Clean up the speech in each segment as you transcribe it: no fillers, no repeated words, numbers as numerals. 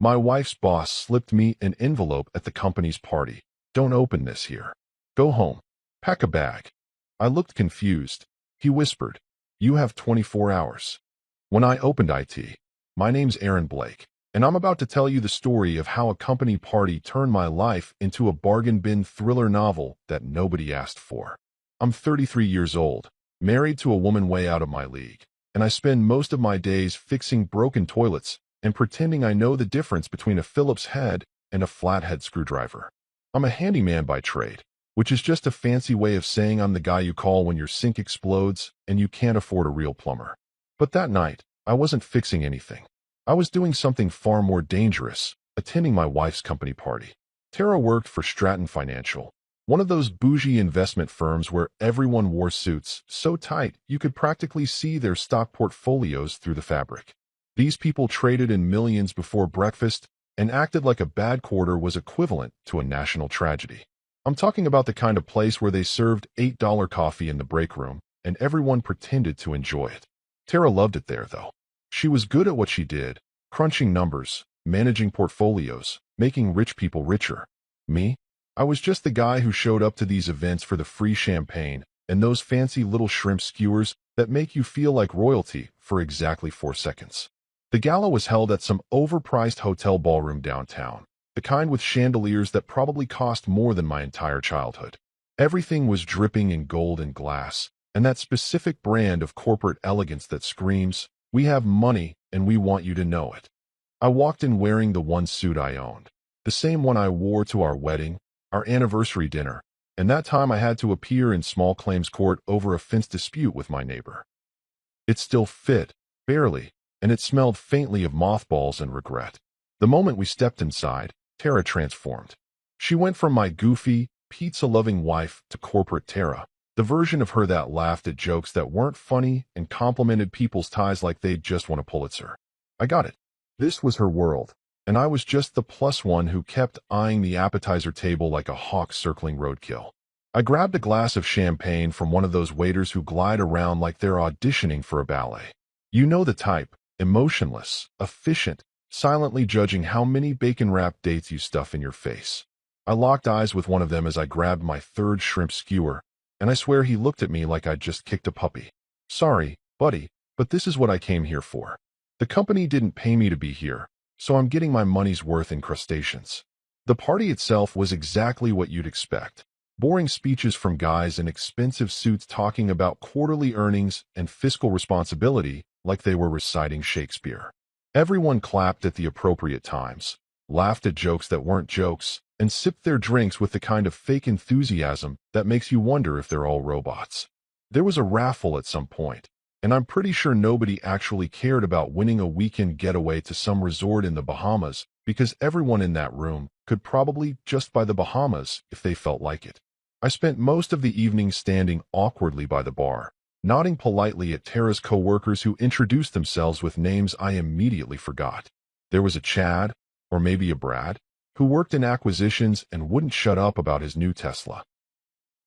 My wife's boss slipped me an envelope at the company's party. Don't open this here. Go home. Pack a bag. I looked confused. He whispered, you have 24 hours. When I opened it, my name's Aaron Blake, and I'm about to tell you the story of how a company party turned my life into a bargain bin thriller novel that nobody asked for. I'm 33 years old, married to a woman way out of my league, and I spend most of my days fixing broken toilets and pretending I know the difference between a Phillips head and a flathead screwdriver. I'm a handyman by trade, which is just a fancy way of saying I'm the guy you call when your sink explodes and you can't afford a real plumber. But that night, I wasn't fixing anything. I was doing something far more dangerous, attending my wife's company party. Tara worked for Stratton Financial, one of those bougie investment firms where everyone wore suits so tight you could practically see their stock portfolios through the fabric. These people traded in millions before breakfast and acted like a bad quarter was equivalent to a national tragedy. I'm talking about the kind of place where they served $8 coffee in the break room and everyone pretended to enjoy it. Tara loved it there, though. She was good at what she did, crunching numbers, managing portfolios, making rich people richer. Me? I was just the guy who showed up to these events for the free champagne and those fancy little shrimp skewers that make you feel like royalty for exactly 4 seconds. The gala was held at some overpriced hotel ballroom downtown, the kind with chandeliers that probably cost more than my entire childhood. Everything was dripping in gold and glass, and that specific brand of corporate elegance that screams, we have money and we want you to know it. I walked in wearing the one suit I owned, the same one I wore to our wedding, our anniversary dinner, and that time I had to appear in small claims court over a fence dispute with my neighbor. It still fit, barely, and it smelled faintly of mothballs and regret. The moment we stepped inside, Tara transformed. She went from my goofy, pizza-loving wife to corporate Tara, the version of her that laughed at jokes that weren't funny and complimented people's ties like they'd just won a Pulitzer. I got it. This was her world, and I was just the plus one who kept eyeing the appetizer table like a hawk circling roadkill. I grabbed a glass of champagne from one of those waiters who glide around like they're auditioning for a ballet. You know the type. Emotionless, efficient, silently judging how many bacon-wrapped dates you stuff in your face. I locked eyes with one of them as I grabbed my third shrimp skewer, and I swear he looked at me like I'd just kicked a puppy. Sorry, buddy, but this is what I came here for. The company didn't pay me to be here, so I'm getting my money's worth in crustaceans. The party itself was exactly what you'd expect. Boring speeches from guys in expensive suits talking about quarterly earnings and fiscal responsibility like they were reciting Shakespeare. Everyone clapped at the appropriate times, laughed at jokes that weren't jokes, and sipped their drinks with the kind of fake enthusiasm that makes you wonder if they're all robots. There was a raffle at some point, and I'm pretty sure nobody actually cared about winning a weekend getaway to some resort in the Bahamas because everyone in that room could probably just buy the Bahamas if they felt like it. I spent most of the evening standing awkwardly by the bar, nodding politely at Tara's co-workers who introduced themselves with names I immediately forgot. There was a Chad, or maybe a Brad, who worked in acquisitions and wouldn't shut up about his new Tesla.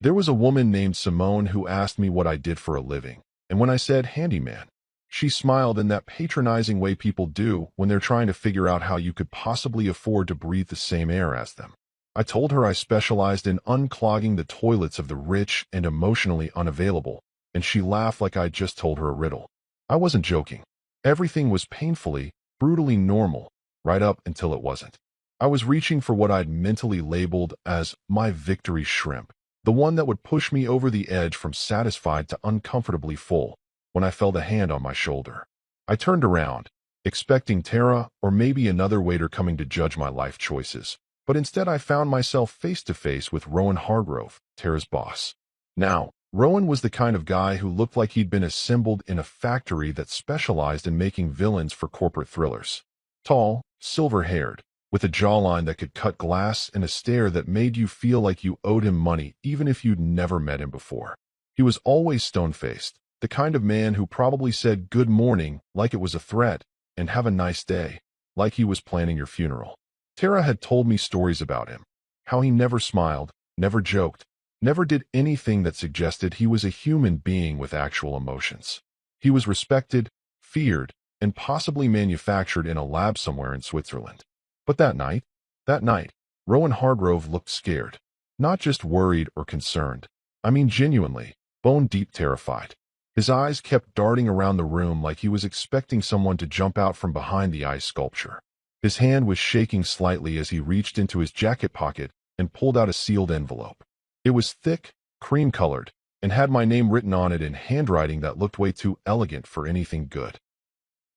There was a woman named Simone who asked me what I did for a living, and when I said handyman, she smiled in that patronizing way people do when they're trying to figure out how you could possibly afford to breathe the same air as them. I told her I specialized in unclogging the toilets of the rich and emotionally unavailable, and she laughed like I'd just told her a riddle. I wasn't joking. Everything was painfully, brutally normal, right up until it wasn't. I was reaching for what I'd mentally labeled as my victory shrimp, the one that would push me over the edge from satisfied to uncomfortably full, when I felt a hand on my shoulder. I turned around, expecting Tara or maybe another waiter coming to judge my life choices, but instead I found myself face to face with Rowan Hargrove, Tara's boss. Now, Rowan was the kind of guy who looked like he'd been assembled in a factory that specialized in making villains for corporate thrillers. Tall, silver-haired, with a jawline that could cut glass and a stare that made you feel like you owed him money even if you'd never met him before. He was always stone-faced, the kind of man who probably said good morning like it was a threat and have a nice day, like he was planning your funeral. Tara had told me stories about him, how he never smiled, never joked, never did anything that suggested he was a human being with actual emotions. He was respected, feared, and possibly manufactured in a lab somewhere in Switzerland. But that night, Rowan Hargrove looked scared. Not just worried or concerned. I mean genuinely, bone-deep terrified. His eyes kept darting around the room like he was expecting someone to jump out from behind the ice sculpture. His hand was shaking slightly as he reached into his jacket pocket and pulled out a sealed envelope. It was thick, cream-colored, and had my name written on it in handwriting that looked way too elegant for anything good.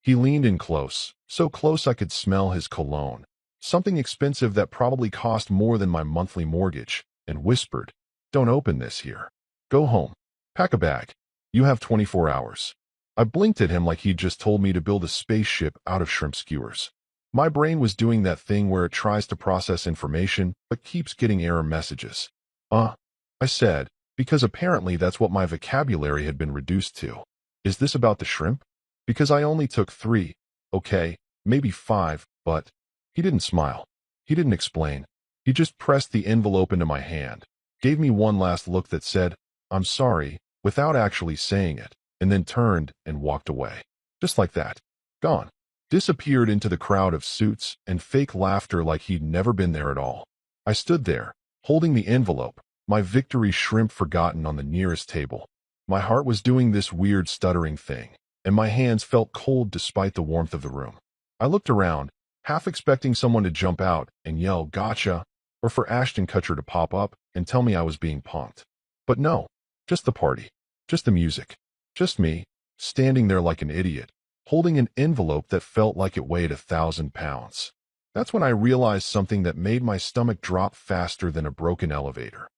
He leaned in close, so close I could smell his cologne, something expensive that probably cost more than my monthly mortgage, and whispered, "Don't open this here. Go home. Pack a bag. You have 24 hours." I blinked at him like he'd just told me to build a spaceship out of shrimp skewers. My brain was doing that thing where it tries to process information but keeps getting error messages. I said, because apparently that's what my vocabulary had been reduced to. Is this about the shrimp? Because I only took 3, okay, maybe 5, but he didn't smile. He didn't explain. He just pressed the envelope into my hand, gave me one last look that said, "I'm sorry," without actually saying it, and then turned and walked away. Just like that. Gone. Disappeared into the crowd of suits and fake laughter like he'd never been there at all. I stood there, holding the envelope, my victory shrimp forgotten on the nearest table. My heart was doing this weird stuttering thing, and my hands felt cold despite the warmth of the room. I looked around, half expecting someone to jump out and yell, "Gotcha," or for Ashton Kutcher to pop up and tell me I was being punked. But no, just the party, just the music, just me, standing there like an idiot, holding an envelope that felt like it weighed 1,000 pounds. That's when I realized something that made my stomach drop faster than a broken elevator.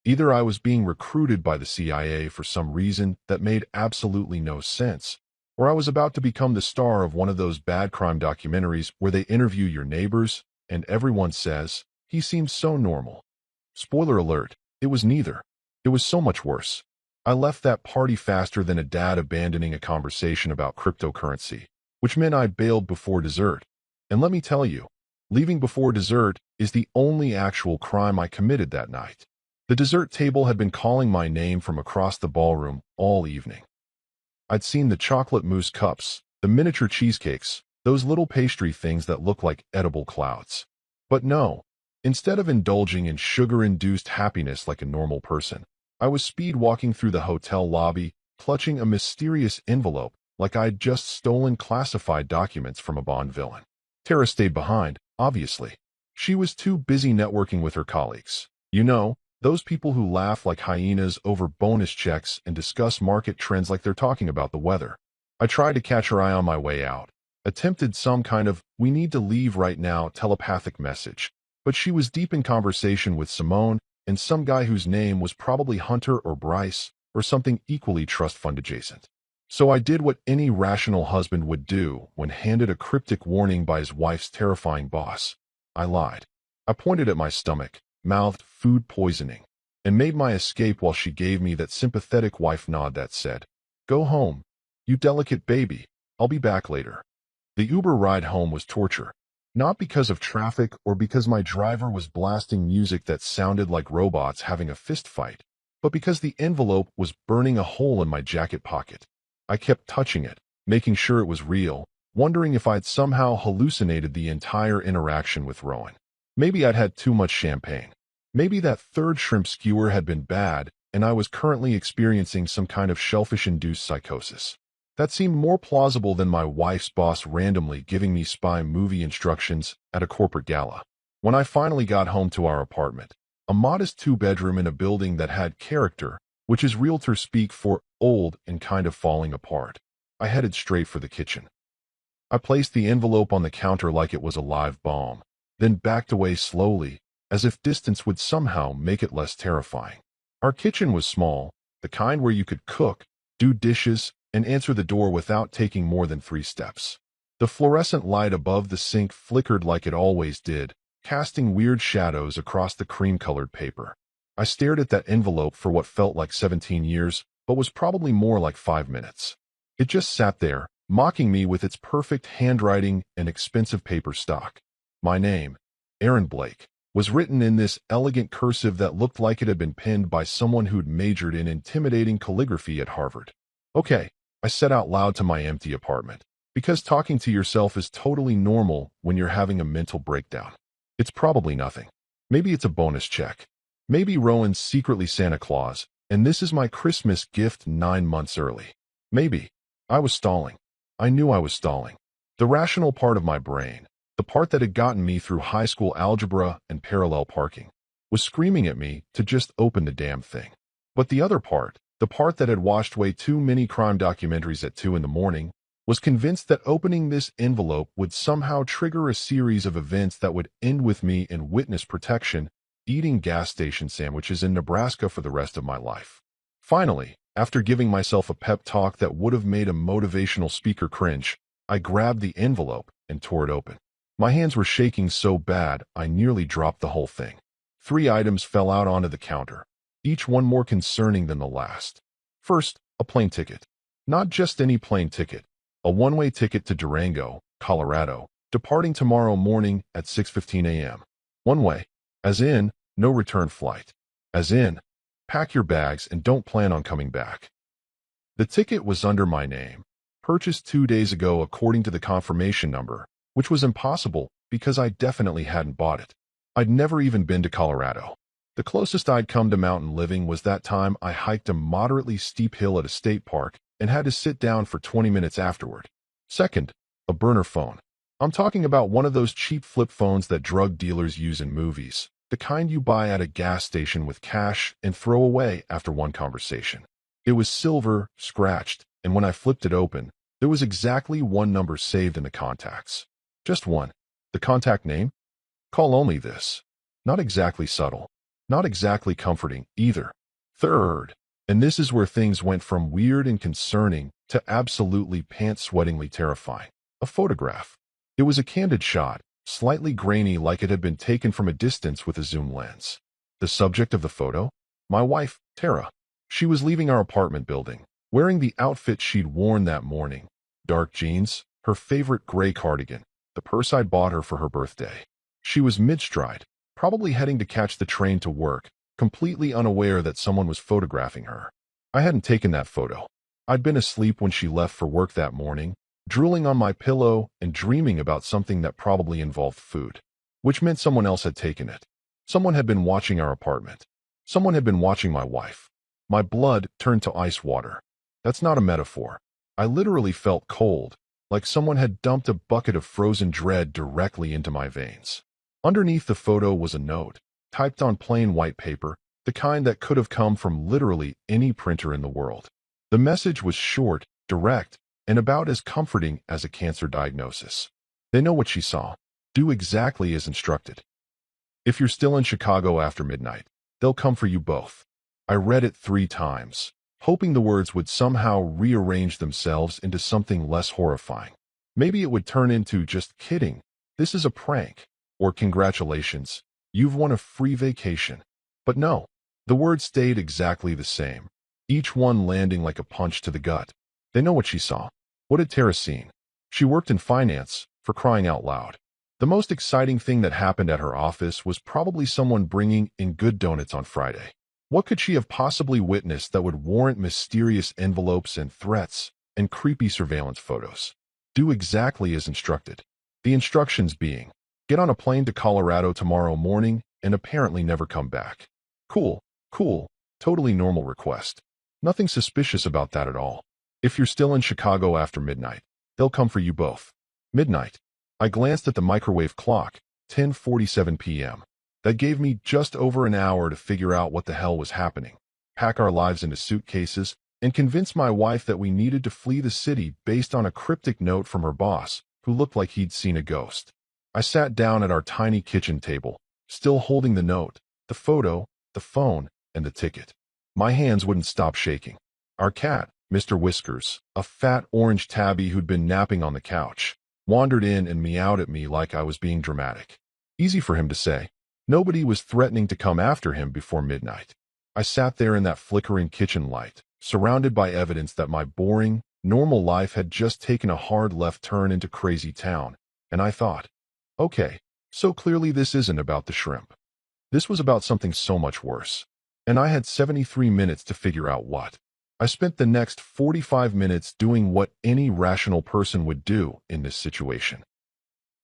Either I was being recruited by the CIA for some reason that made absolutely no sense, or I was about to become the star of one of those bad crime documentaries where they interview your neighbors, and everyone says, "He seems so normal." Spoiler alert, it was neither. It was so much worse. I left that party faster than a dad abandoning a conversation about cryptocurrency, which meant I bailed before dessert. And let me tell you, leaving before dessert is the only actual crime I committed that night. The dessert table had been calling my name from across the ballroom all evening. I'd seen the chocolate mousse cups, the miniature cheesecakes, those little pastry things that look like edible clouds. But no, instead of indulging in sugar-induced happiness like a normal person, I was speed walking through the hotel lobby, clutching a mysterious envelope like I'd just stolen classified documents from a Bond villain. Tara stayed behind, obviously. She was too busy networking with her colleagues. You know, those people who laugh like hyenas over bonus checks and discuss market trends like they're talking about the weather. I tried to catch her eye on my way out, attempted some kind of "we need to leave right now" telepathic message, but she was deep in conversation with Simone and some guy whose name was probably Hunter or Bryce or something equally trust fund adjacent. So I did what any rational husband would do when handed a cryptic warning by his wife's terrifying boss. I lied. I pointed at my stomach, mouthed "food poisoning," and made my escape while she gave me that sympathetic wife nod that said, "Go home, you delicate baby. I'll be back later." The Uber ride home was torture. Not because of traffic or because my driver was blasting music that sounded like robots having a fist fight, but because the envelope was burning a hole in my jacket pocket. I kept touching it, making sure it was real, wondering if I'd somehow hallucinated the entire interaction with Rowan. Maybe I'd had too much champagne. Maybe that third shrimp skewer had been bad, and I was currently experiencing some kind of shellfish-induced psychosis. That seemed more plausible than my wife's boss randomly giving me spy movie instructions at a corporate gala. When I finally got home to our apartment, a modest 2-bedroom in a building that had character, which is realtor speak for old and kind of falling apart, I headed straight for the kitchen. I placed the envelope on the counter like it was a live bomb, then backed away slowly, as if distance would somehow make it less terrifying. Our kitchen was small, the kind where you could cook, do dishes, and answer the door without taking more than 3 steps. The fluorescent light above the sink flickered like it always did, casting weird shadows across the cream-colored paper. I stared at that envelope for what felt like 17 years, but was probably more like 5 minutes. It just sat there, mocking me with its perfect handwriting and expensive paper stock. My name, Aaron Blake, was written in this elegant cursive that looked like it had been penned by someone who'd majored in intimidating calligraphy at Harvard. "Okay," I said out loud to my empty apartment. Because talking to yourself is totally normal when you're having a mental breakdown. It's probably nothing. Maybe it's a bonus check. Maybe Rowan's secretly Santa Claus, and this is my Christmas gift 9 months early. Maybe. I was stalling. I knew I was stalling. The rational part of my brain, the part that had gotten me through high school algebra and parallel parking, was screaming at me to just open the damn thing. But the other part, the part that had watched way too many crime documentaries at 2 in the morning, was convinced that opening this envelope would somehow trigger a series of events that would end with me in witness protection, eating gas station sandwiches in Nebraska for the rest of my life. Finally, after giving myself a pep talk that would have made a motivational speaker cringe, I grabbed the envelope and tore it open. My hands were shaking so bad I nearly dropped the whole thing. 3 items fell out onto the counter, each one more concerning than the last. First, a plane ticket. Not just any plane ticket. A one-way ticket to Durango, Colorado, departing tomorrow morning at 6:15 a.m. One way. As in, no return flight. As in, pack your bags and don't plan on coming back. The ticket was under my name, purchased 2 days ago according to the confirmation number, which was impossible because I definitely hadn't bought it. I'd never even been to Colorado. The closest I'd come to mountain living was that time I hiked a moderately steep hill at a state park and had to sit down for 20 minutes afterward. Second, a burner phone. I'm talking about one of those cheap flip phones that drug dealers use in movies, the kind you buy at a gas station with cash and throw away after one conversation. It was silver, scratched, and when I flipped it open, there was exactly one number saved in the contacts. Just one. The contact name? Call only this. Not exactly subtle. Not exactly comforting either. Third, and this is where things went from weird and concerning to absolutely pants-sweatingly terrifying. A photograph. It was a candid shot, slightly grainy like it had been taken from a distance with a zoom lens. The subject of the photo? My wife, Tara. She was leaving our apartment building, wearing the outfit she'd worn that morning. Dark jeans, her favorite gray cardigan, the purse I'd bought her for her birthday. She was mid-stride, probably heading to catch the train to work, completely unaware that someone was photographing her. I hadn't taken that photo. I'd been asleep when she left for work that morning, drooling on my pillow and dreaming about something that probably involved food, which meant someone else had taken it. Someone had been watching our apartment. Someone had been watching my wife. My blood turned to ice water. That's not a metaphor. I literally felt cold, like someone had dumped a bucket of frozen dread directly into my veins. Underneath the photo was a note, typed on plain white paper, the kind that could have come from literally any printer in the world. The message was short, direct, and about as comforting as a cancer diagnosis. They know what she saw. Do exactly as instructed. If you're still in Chicago after midnight, they'll come for you both. I read it 3 times, hoping the words would somehow rearrange themselves into something less horrifying. Maybe it would turn into just kidding, this is a prank, or congratulations, you've won a free vacation. But no, the words stayed exactly the same, each one landing like a punch to the gut. They know what she saw. What had Tara seen? She worked in finance, for crying out loud. The most exciting thing that happened at her office was probably someone bringing in good donuts on Friday. What could she have possibly witnessed that would warrant mysterious envelopes and threats and creepy surveillance photos? Do exactly as instructed. The instructions being, get on a plane to Colorado tomorrow morning and apparently never come back. Cool, cool, totally normal request. Nothing suspicious about that at all. If you're still in Chicago after midnight, they'll come for you both. Midnight. I glanced at the microwave clock, 10:47 p.m. That gave me just over an hour to figure out what the hell was happening, pack our lives into suitcases, and convince my wife that we needed to flee the city based on a cryptic note from her boss, who looked like he'd seen a ghost. I sat down at our tiny kitchen table, still holding the note, the photo, the phone, and the ticket. My hands wouldn't stop shaking. Our cat, Mr. Whiskers, a fat orange tabby who'd been napping on the couch, wandered in and meowed at me like I was being dramatic. Easy for him to say. Nobody was threatening to come after him before midnight. I sat there in that flickering kitchen light, surrounded by evidence that my boring, normal life had just taken a hard left turn into crazy town, and I thought, okay, so clearly this isn't about the shrimp. This was about something so much worse. And I had 73 minutes to figure out what. I spent the next 45 minutes doing what any rational person would do in this situation.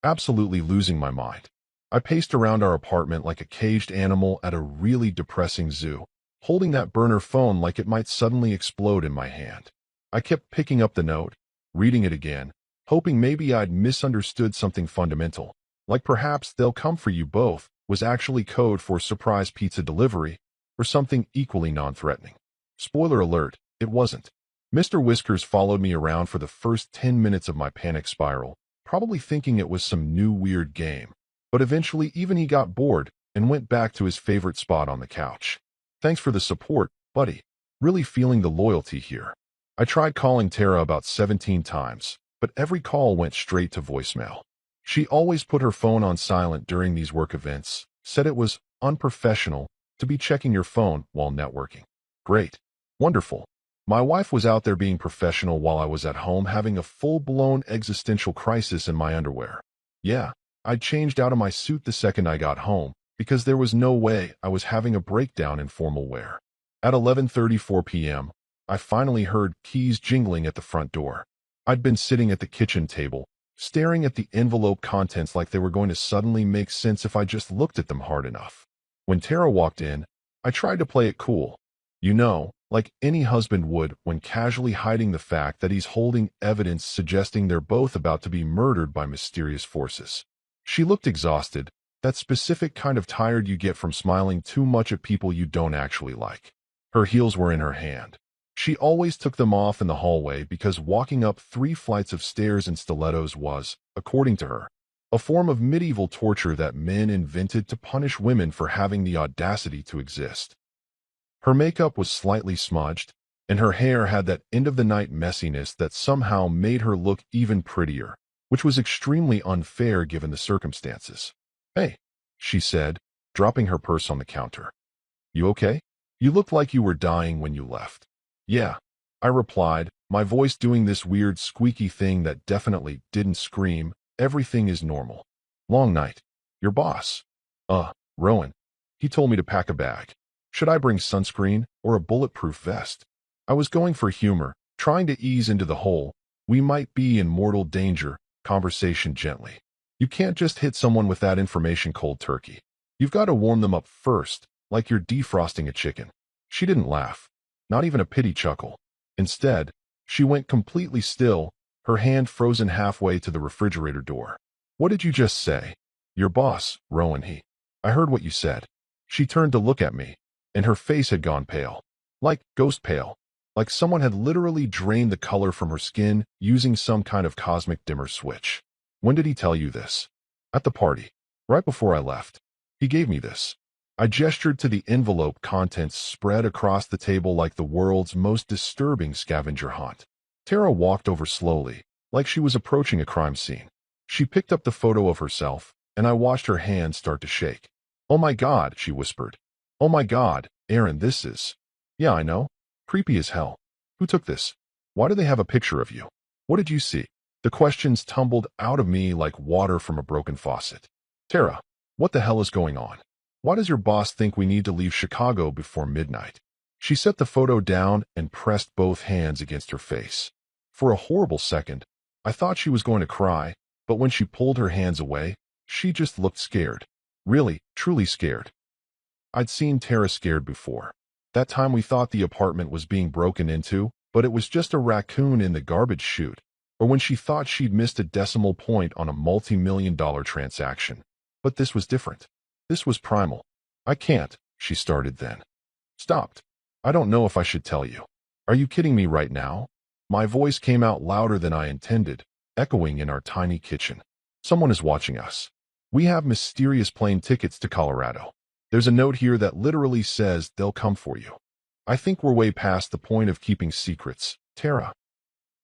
Absolutely losing my mind. I paced around our apartment like a caged animal at a really depressing zoo, holding that burner phone like it might suddenly explode in my hand. I kept picking up the note, reading it again, hoping maybe I'd misunderstood something fundamental, like perhaps "they'll come for you both" was actually code for surprise pizza delivery, or something equally non-threatening. Spoiler alert, it wasn't. Mr. Whiskers followed me around for the first 10 minutes of my panic spiral, probably thinking it was some new weird game. But eventually even he got bored and went back to his favorite spot on the couch. Thanks for the support, buddy. Really feeling the loyalty here. I tried calling Tara about 17 times, but every call went straight to voicemail. She always put her phone on silent during these work events, said it was unprofessional to be checking your phone while networking. Great. Wonderful. My wife was out there being professional while I was at home having a full-blown existential crisis in my underwear. Yeah, I changed out of my suit the second I got home, because there was no way I was having a breakdown in formal wear. At 11:34 p.m., I finally heard keys jingling at the front door. I'd been sitting at the kitchen table, staring at the envelope contents like they were going to suddenly make sense if I just looked at them hard enough. When Tara walked in, I tried to play it cool. You know, like any husband would when casually hiding the fact that he's holding evidence suggesting they're both about to be murdered by mysterious forces. She looked exhausted, that specific kind of tired you get from smiling too much at people you don't actually like. Her heels were in her hand. She always took them off in the hallway because walking up 3 flights of stairs in stilettos was, according to her, a form of medieval torture that men invented to punish women for having the audacity to exist. Her makeup was slightly smudged, and her hair had that end-of-the-night messiness that somehow made her look even prettier, which was extremely unfair given the circumstances. "Hey," she said, dropping her purse on the counter. "You okay? You looked like you were dying when you left." "Yeah," I replied, my voice doing this weird squeaky thing that definitely didn't scream, "Everything is normal. Long night. Your boss. Rowan. He told me to pack a bag. Should I bring sunscreen or a bulletproof vest?" I was going for humor, trying to ease into the whole, "we might be in mortal danger" conversation gently. You can't just hit someone with that information cold turkey. You've got to warm them up first, like you're defrosting a chicken. She didn't laugh, not even a pity chuckle. Instead, she went completely still, her hand frozen halfway to the refrigerator door. "What did you just say?" "Your boss, Rowan, he." "I heard what you said." She turned to look at me, and her face had gone pale. Like ghost pale. Like someone had literally drained the color from her skin using some kind of cosmic dimmer switch. "When did he tell you this?" "At the party. Right before I left. He gave me this." I gestured to the envelope contents spread across the table like the world's most disturbing scavenger hunt. Tara walked over slowly, like she was approaching a crime scene. She picked up the photo of herself, and I watched her hand start to shake. "Oh my God," she whispered. "Oh my God, Aaron, this is..." "Yeah, I know. Creepy as hell. Who took this? Why do they have a picture of you? What did you see?" The questions tumbled out of me like water from a broken faucet. "Tara, what the hell is going on? Why does your boss think we need to leave Chicago before midnight?" She set the photo down and pressed both hands against her face. For a horrible second, I thought she was going to cry, but when she pulled her hands away, she just looked scared. Really, truly scared. I'd seen Tara scared before. That time we thought the apartment was being broken into, but it was just a raccoon in the garbage chute, or when she thought she'd missed a decimal point on a multi-million-dollar transaction. But this was different. This was primal. "I can't," she started then. Stopped. "I don't know if I should tell you." "Are you kidding me right now?" My voice came out louder than I intended, echoing in our tiny kitchen. "Someone is watching us. We have mysterious plane tickets to Colorado. There's a note here that literally says they'll come for you." I think we're way past the point of keeping secrets, Tara.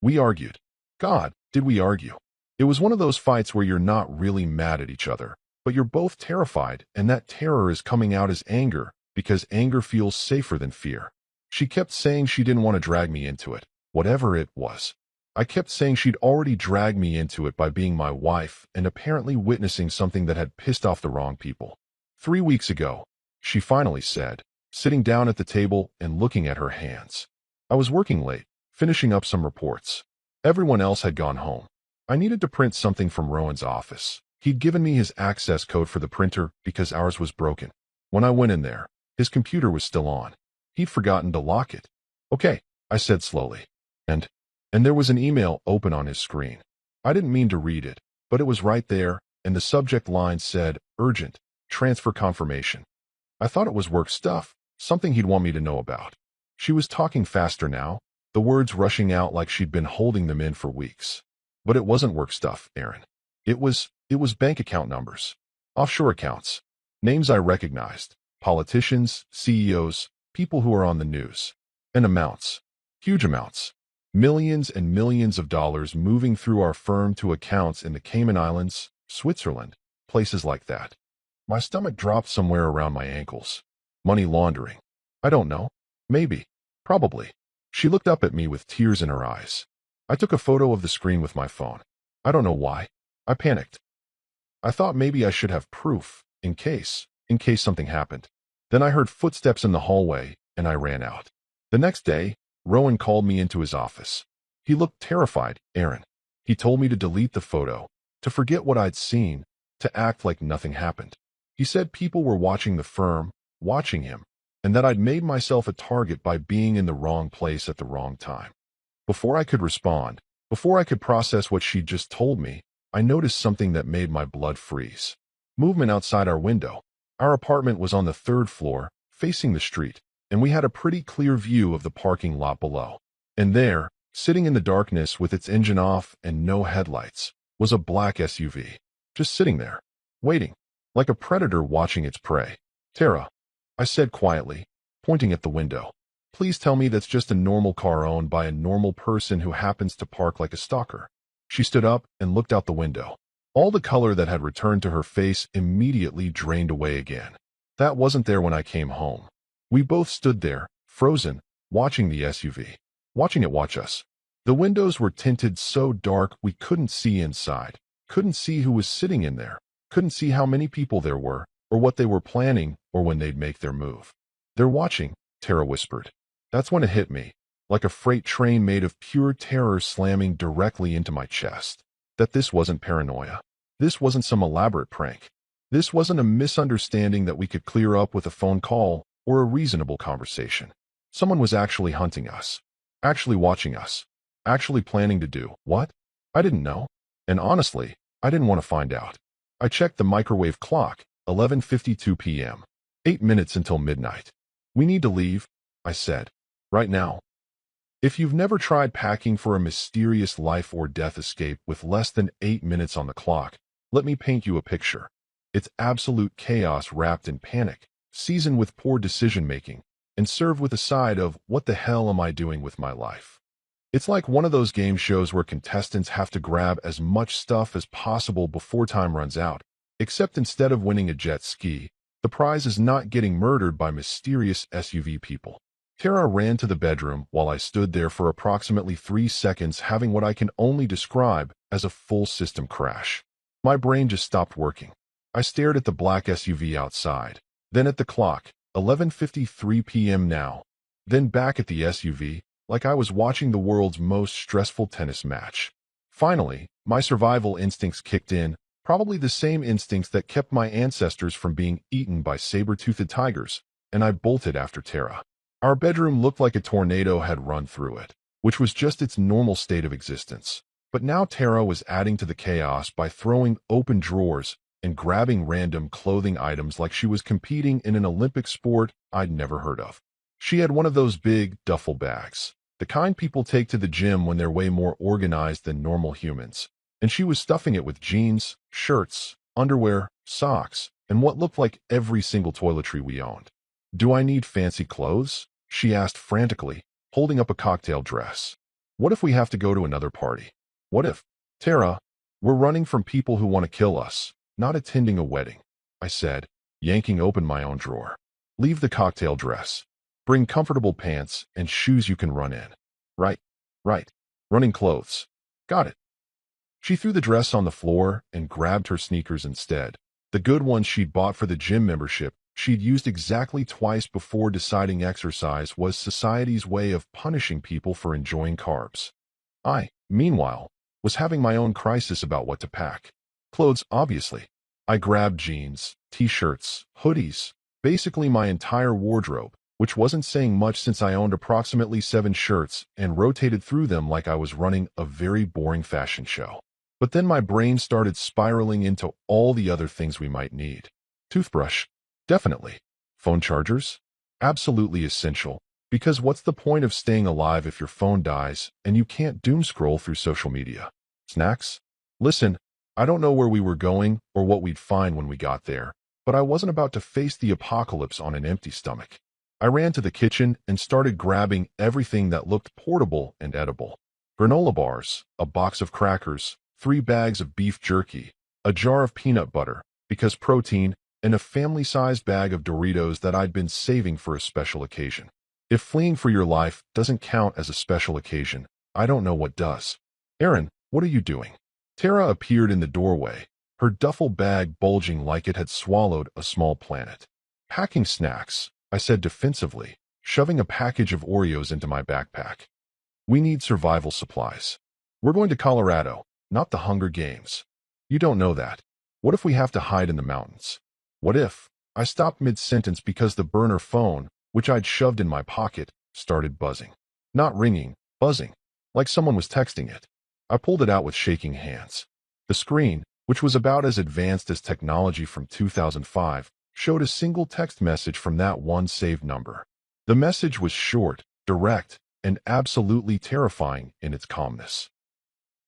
We argued. God, did we argue? It was one of those fights where you're not really mad at each other, but you're both terrified, and that terror is coming out as anger, because anger feels safer than fear. She kept saying she didn't want to drag me into it, whatever it was. I kept saying she'd already dragged me into it by being my wife and apparently witnessing something that had pissed off the wrong people. 3 weeks ago, she finally said, sitting down at the table and looking at her hands. I was working late, finishing up some reports. Everyone else had gone home. I needed to print something from Rowan's office. He'd given me his access code for the printer because ours was broken. When I went in there, his computer was still on. He'd forgotten to lock it. Okay, I said slowly. And there was an email open on his screen. I didn't mean to read it, but it was right there, and the subject line said, Urgent, Transfer Confirmation. I thought it was work stuff, something he'd want me to know about. She was talking faster now, the words rushing out like she'd been holding them in for weeks. But it wasn't work stuff, Aaron. It was bank account numbers. Offshore accounts. Names I recognized. Politicians, CEOs, people who are on the news. And amounts. Huge amounts. Millions and millions of dollars moving through our firm to accounts in the Cayman Islands, Switzerland, places like that. My stomach dropped somewhere around my ankles. Money laundering. I don't know. Maybe. Probably. She looked up at me with tears in her eyes. I took a photo of the screen with my phone. I don't know why. I panicked. I thought maybe I should have proof, in case something happened. Then I heard footsteps in the hallway, and I ran out. The next day, Rowan called me into his office. He looked terrified, Aaron. He told me to delete the photo, to forget what I'd seen, to act like nothing happened. He said people were watching the firm, watching him, and that I'd made myself a target by being in the wrong place at the wrong time. Before I could respond, before I could process what she'd just told me, I noticed something that made my blood freeze. Movement outside our window. Our apartment was on the 3rd floor, facing the street, and we had a pretty clear view of the parking lot below. And there, sitting in the darkness with its engine off and no headlights, was a black SUV. Just sitting there, waiting, like a predator watching its prey. Tara, I said quietly, pointing at the window. Please tell me that's just a normal car owned by a normal person who happens to park like a stalker. She stood up and looked out the window. All the color that had returned to her face immediately drained away again. That wasn't there when I came home. We both stood there, frozen, watching the SUV, watching it watch us. The windows were tinted so dark we couldn't see inside, couldn't see who was sitting in there, couldn't see how many people there were, or what they were planning, or when they'd make their move. They're watching, Tara whispered. That's when it hit me, like a freight train made of pure terror slamming directly into my chest. That this wasn't paranoia. This wasn't some elaborate prank. This wasn't a misunderstanding that we could clear up with a phone call or a reasonable conversation. Someone was actually hunting us, actually watching us, actually planning to do what? I didn't know. And honestly, I didn't want to find out. I checked the microwave clock, 11:52 p.m. 8 minutes until midnight. We need to leave, I said. Right now. If you've never tried packing for a mysterious life or death escape with less than 8 minutes on the clock, let me paint you a picture. It's absolute chaos wrapped in panic, seasoned with poor decision-making, and served with a side of, what the hell am I doing with my life? It's like one of those game shows where contestants have to grab as much stuff as possible before time runs out, except instead of winning a jet ski, the prize is not getting murdered by mysterious SUV people. Tara ran to the bedroom while I stood there for approximately 3 seconds having what I can only describe as a full system crash. My brain just stopped working. I stared at the black SUV outside, then at the clock, 11:53 p.m. now, then back at the SUV, like I was watching the world's most stressful tennis match. Finally, my survival instincts kicked in, probably the same instincts that kept my ancestors from being eaten by saber-toothed tigers, and I bolted after Tara. Our bedroom looked like a tornado had run through it, which was just its normal state of existence. But now Tara was adding to the chaos by throwing open drawers and grabbing random clothing items like she was competing in an Olympic sport I'd never heard of. She had one of those big duffel bags, the kind people take to the gym when they're way more organized than normal humans, and she was stuffing it with jeans, shirts, underwear, socks, and what looked like every single toiletry we owned. Do I need fancy clothes? She asked frantically, holding up a cocktail dress. What if we have to go to another party? What if, Tara, we're running from people who want to kill us, not attending a wedding? I said, yanking open my own drawer. Leave the cocktail dress. Bring comfortable pants and shoes you can run in. Right. Running clothes. Got it. She threw the dress on the floor and grabbed her sneakers instead, the good ones she'd bought for the gym membership she'd used exactly twice before deciding exercise was society's way of punishing people for enjoying carbs. I, meanwhile, was having my own crisis about what to pack. Clothes, obviously. I grabbed jeans, t-shirts, hoodies, basically my entire wardrobe, which wasn't saying much since I owned approximately 7 shirts and rotated through them like I was running a very boring fashion show. But then my brain started spiraling into all the other things we might need. Toothbrush? Definitely. Phone chargers? Absolutely essential, because what's the point of staying alive if your phone dies and you can't doom scroll through social media? Snacks? Listen, I don't know where we were going or what we'd find when we got there, but I wasn't about to face the apocalypse on an empty stomach. I ran to the kitchen and started grabbing everything that looked portable and edible. Granola bars, a box of crackers, 3 bags of beef jerky, a jar of peanut butter, because protein, and a family-sized bag of Doritos that I'd been saving for a special occasion. If fleeing for your life doesn't count as a special occasion, I don't know what does. Aaron, what are you doing? Tara appeared in the doorway, her duffel bag bulging like it had swallowed a small planet. Packing snacks, I said defensively, shoving a package of Oreos into my backpack. We need survival supplies. We're going to Colorado, not the Hunger Games. You don't know that. What if we have to hide in the mountains? What if? I stopped mid-sentence because the burner phone, which I'd shoved in my pocket, started buzzing. Not ringing, buzzing, like someone was texting it. I pulled it out with shaking hands. The screen, which was about as advanced as technology from 2005, showed a single text message from that one saved number. The message was short, direct, and absolutely terrifying in its calmness.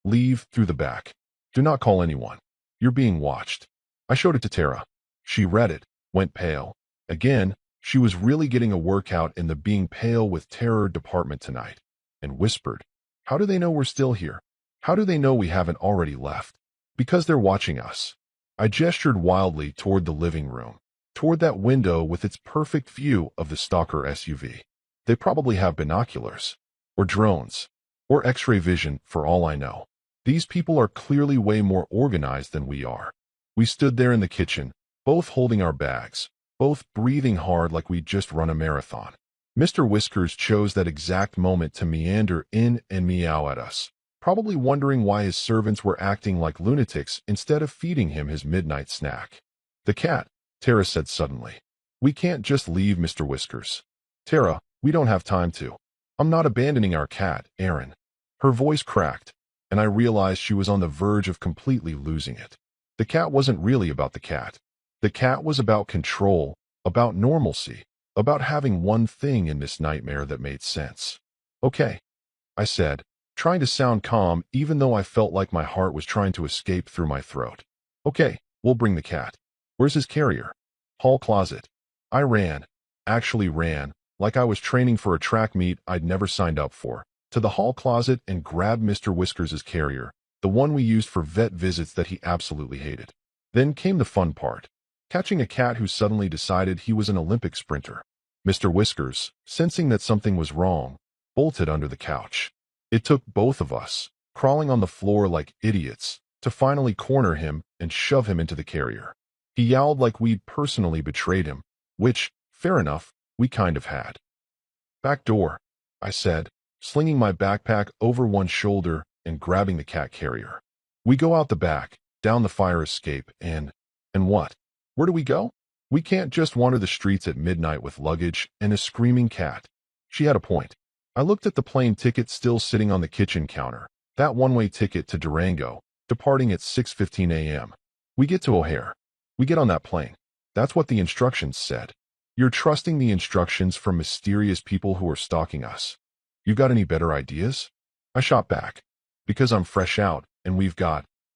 Leave through the back. Do not call anyone. You're being watched. I showed it to Tara. She read it, went pale. Again, she was really getting a workout in the being pale with terror department tonight, and whispered, "How do they know we're still here? How do they know we haven't already left?" Because they're watching us. I gestured wildly toward the living room, toward that window with its perfect view of the stalker SUV. They probably have binoculars, or drones, or X-ray vision for all I know. These people are clearly way more organized than we are. We stood there in the kitchen, both holding our bags, both breathing hard like we'd just run a marathon. Mr. Whiskers chose that exact moment to meander in and meow at us, probably wondering why his servants were acting like lunatics instead of feeding him his midnight snack. "The cat," Tara said suddenly. "We can't just leave, Mr. Whiskers." "Tara, we don't have time to. I'm not abandoning our cat, Aaron." Her voice cracked, and I realized she was on the verge of completely losing it. The cat wasn't really about the cat. The cat was about control, about normalcy, about having one thing in this nightmare that made sense. "Okay," I said, trying to sound calm even though I felt like my heart was trying to escape through my throat. "Okay, we'll bring the cat. Where's his carrier?" "Hall closet." I actually ran, like I was training for a track meet I'd never signed up for, to the hall closet and grabbed Mr. Whiskers' carrier, the one we used for vet visits that he absolutely hated. Then came the fun part. Catching a cat who suddenly decided he was an Olympic sprinter. Mr. Whiskers, sensing that something was wrong, bolted under the couch. It took both of us, crawling on the floor like idiots, to finally corner him and shove him into the carrier. He yowled like we'd personally betrayed him, which, fair enough, we kind of had. "Back door," I said, slinging my backpack over one shoulder and grabbing the cat carrier. We go out the back, down the fire escape, and what? Where do we go? We can't just wander the streets at midnight with luggage and a screaming cat. She had a point. I looked at the plane ticket still sitting on the kitchen counter, that one-way ticket to Durango, departing at 6:15 a.m. We get to O'Hare. We get on that plane. That's what the instructions said. You're trusting the instructions from mysterious people who are stalking us. You got any better ideas? I shot back. Because I'm fresh out, and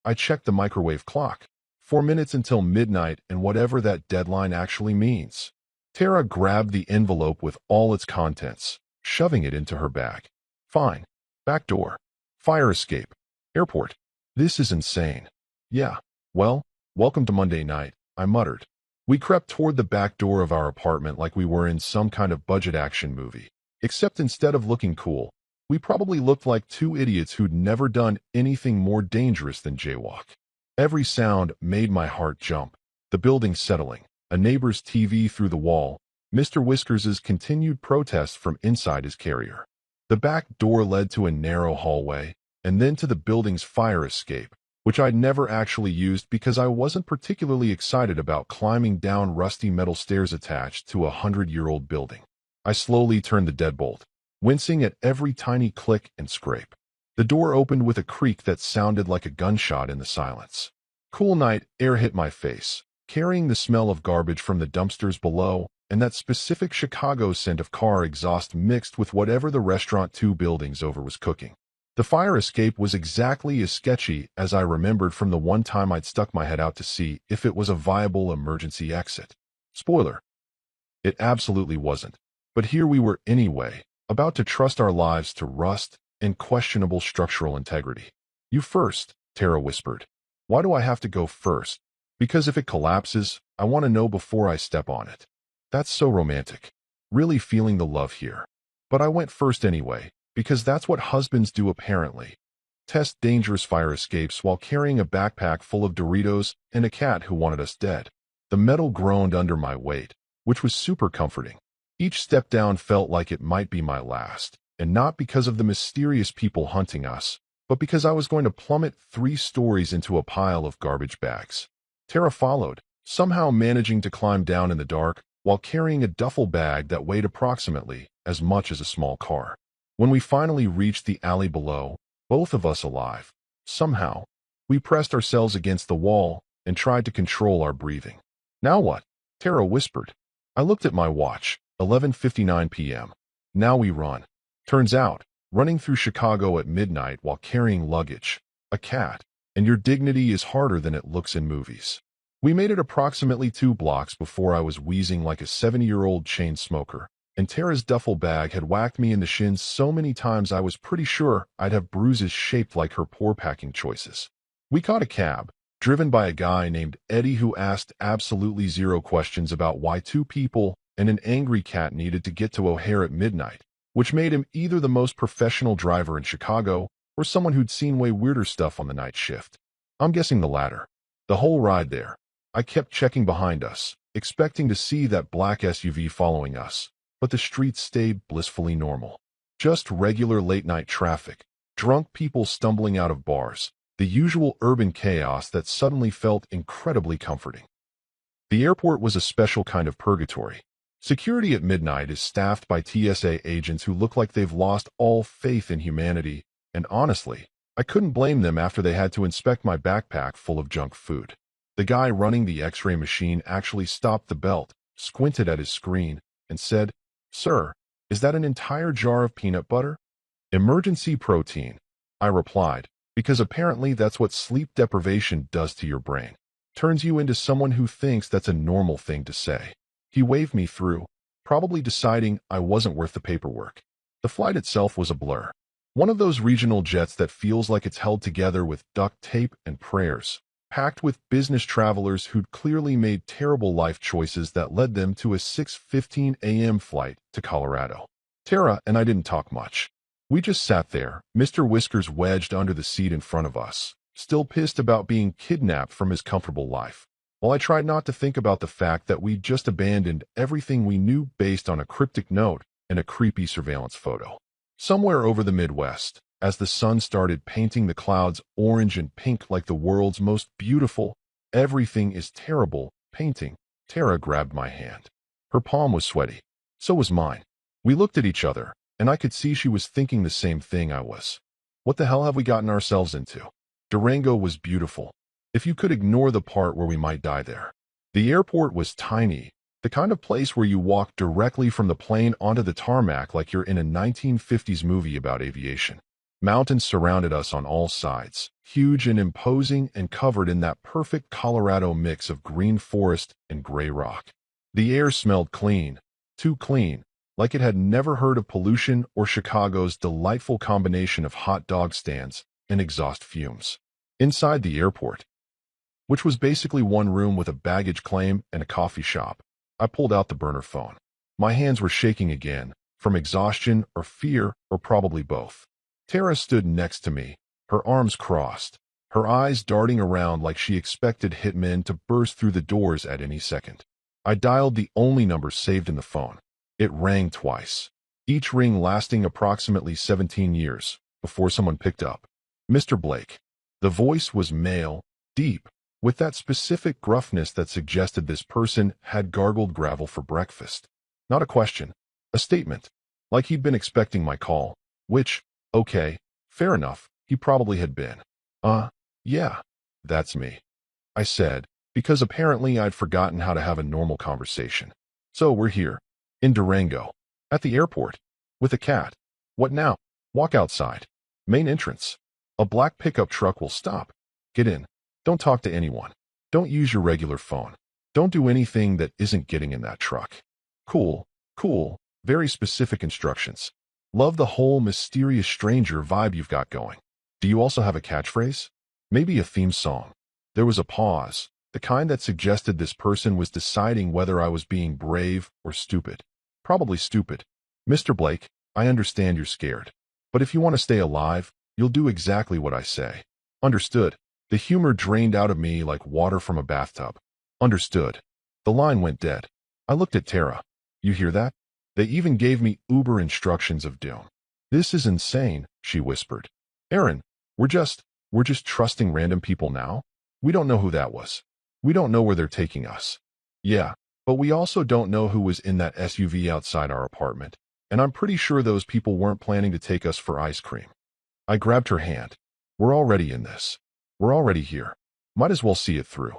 I checked the microwave clock. 4 minutes until midnight and whatever that deadline actually means. Tara grabbed the envelope with all its contents, shoving it into her bag. "Fine. Back door. Fire escape. Airport. This is insane." "Yeah. Well, welcome to Monday night," I muttered. We crept toward the back door of our apartment like we were in some kind of budget action movie. Except instead of looking cool, we probably looked like 2 idiots who'd never done anything more dangerous than jaywalk. Every sound made my heart jump. The building settling, a neighbor's TV through the wall, Mr. Whiskers's continued protests from inside his carrier. The back door led to a narrow hallway, and then to the building's fire escape, which I'd never actually used because I wasn't particularly excited about climbing down rusty metal stairs attached to a 100-year-old building. I slowly turned the deadbolt, wincing at every tiny click and scrape. The door opened with a creak that sounded like a gunshot in the silence. Cool night air hit my face, carrying the smell of garbage from the dumpsters below and that specific Chicago scent of car exhaust mixed with whatever the restaurant 2 buildings over was cooking. The fire escape was exactly as sketchy as I remembered from the one time I'd stuck my head out to see if it was a viable emergency exit. Spoiler: it absolutely wasn't. But here we were anyway, about to trust our lives to rust and questionable structural integrity. "You first," Tara whispered. "Why do I have to go first?" "Because if it collapses, I want to know before I step on it." That's so romantic. Really feeling the love here. But I went first anyway, because that's what husbands do apparently. Test dangerous fire escapes while carrying a backpack full of Doritos and a cat who wanted us dead. The metal groaned under my weight, which was super comforting. Each step down felt like it might be my last, and not because of the mysterious people hunting us, but because I was going to plummet 3 stories into a pile of garbage bags. Tara followed, somehow managing to climb down in the dark while carrying a duffel bag that weighed approximately as much as a small car. When we finally reached the alley below, both of us alive, somehow, we pressed ourselves against the wall and tried to control our breathing. "Now what?" Tara whispered. I looked at my watch, 11:59 p.m. "Now we run." Turns out, running through Chicago at midnight while carrying luggage, a cat, and your dignity is harder than it looks in movies. We made it approximately 2 blocks before I was wheezing like a 70-year-old chain smoker, and Tara's duffel bag had whacked me in the shins so many times I was pretty sure I'd have bruises shaped like her poor packing choices. We caught a cab, driven by a guy named Eddie who asked absolutely 0 questions about why 2 people and an angry cat needed to get to O'Hare at midnight, which made him either the most professional driver in Chicago or someone who'd seen way weirder stuff on the night shift. I'm guessing the latter. The whole ride there, I kept checking behind us, expecting to see that black SUV following us, but the streets stayed blissfully normal. Just regular late-night traffic, drunk people stumbling out of bars, the usual urban chaos that suddenly felt incredibly comforting. The airport was a special kind of purgatory. Security at midnight is staffed by TSA agents who look like they've lost all faith in humanity, and honestly, I couldn't blame them after they had to inspect my backpack full of junk food. The guy running the X-ray machine actually stopped the belt, squinted at his screen, and said, "Sir, is that an entire jar of peanut butter?" "Emergency protein," I replied, because apparently that's what sleep deprivation does to your brain. Turns you into someone who thinks that's a normal thing to say. He waved me through, probably deciding I wasn't worth the paperwork. The flight itself was a blur. One of those regional jets that feels like it's held together with duct tape and prayers, packed with business travelers who'd clearly made terrible life choices that led them to a 6:15 a.m. flight to Colorado. Tara and I didn't talk much. We just sat there, Mr. Whiskers wedged under the seat in front of us, still pissed about being kidnapped from his comfortable life, while I tried not to think about the fact that we'd just abandoned everything we knew based on a cryptic note and a creepy surveillance photo. Somewhere over the Midwest, as the sun started painting the clouds orange and pink like the world's most beautiful, "Everything is terrible" painting, Tara grabbed my hand. Her palm was sweaty. So was mine. We looked at each other, and I could see she was thinking the same thing I was. What the hell have we gotten ourselves into? Durango was beautiful, if you could ignore the part where we might die there. The airport was tiny, the kind of place where you walk directly from the plane onto the tarmac like you're in a 1950s movie about aviation. Mountains surrounded us on all sides, huge and imposing and covered in that perfect Colorado mix of green forest and gray rock. The air smelled clean, too clean, like it had never heard of pollution or Chicago's delightful combination of hot dog stands and exhaust fumes. Inside the airport, which was basically one room with a baggage claim and a coffee shop, I pulled out the burner phone. My hands were shaking again, from exhaustion or fear or probably both. Tara stood next to me, her arms crossed, her eyes darting around like she expected hitmen to burst through the doors at any second. I dialed the only number saved in the phone. It rang twice, each ring lasting approximately 17 years before someone picked up. Mr. Blake. The voice was male, deep, with that specific gruffness that suggested this person had gargled gravel for breakfast. Not a question, a statement, like he'd been expecting my call, which, okay, fair enough, he probably had been. Yeah, that's me, I said, because apparently I'd forgotten how to have a normal conversation. So we're here, in Durango, at the airport, with a cat. What now? Walk outside. Main entrance. A black pickup truck will stop. Get in. Don't talk to anyone. Don't use your regular phone. Don't do anything that isn't getting in that truck. Cool, cool, very specific instructions. Love the whole mysterious stranger vibe you've got going. Do you also have a catchphrase? Maybe a theme song? There was a pause, the kind that suggested this person was deciding whether I was being brave or stupid. Probably stupid. Mr. Blake, I understand you're scared. But if you want to stay alive, you'll do exactly what I say. Understood. The humor drained out of me like water from a bathtub. Understood. The line went dead. I looked at Tara. You hear that? They even gave me Uber instructions of doom. This is insane, she whispered. Aaron, we're just trusting random people now? We don't know who that was. We don't know where they're taking us. Yeah, but we also don't know who was in that SUV outside our apartment, and I'm pretty sure those people weren't planning to take us for ice cream. I grabbed her hand. We're already in this. We're already here. Might as well see it through.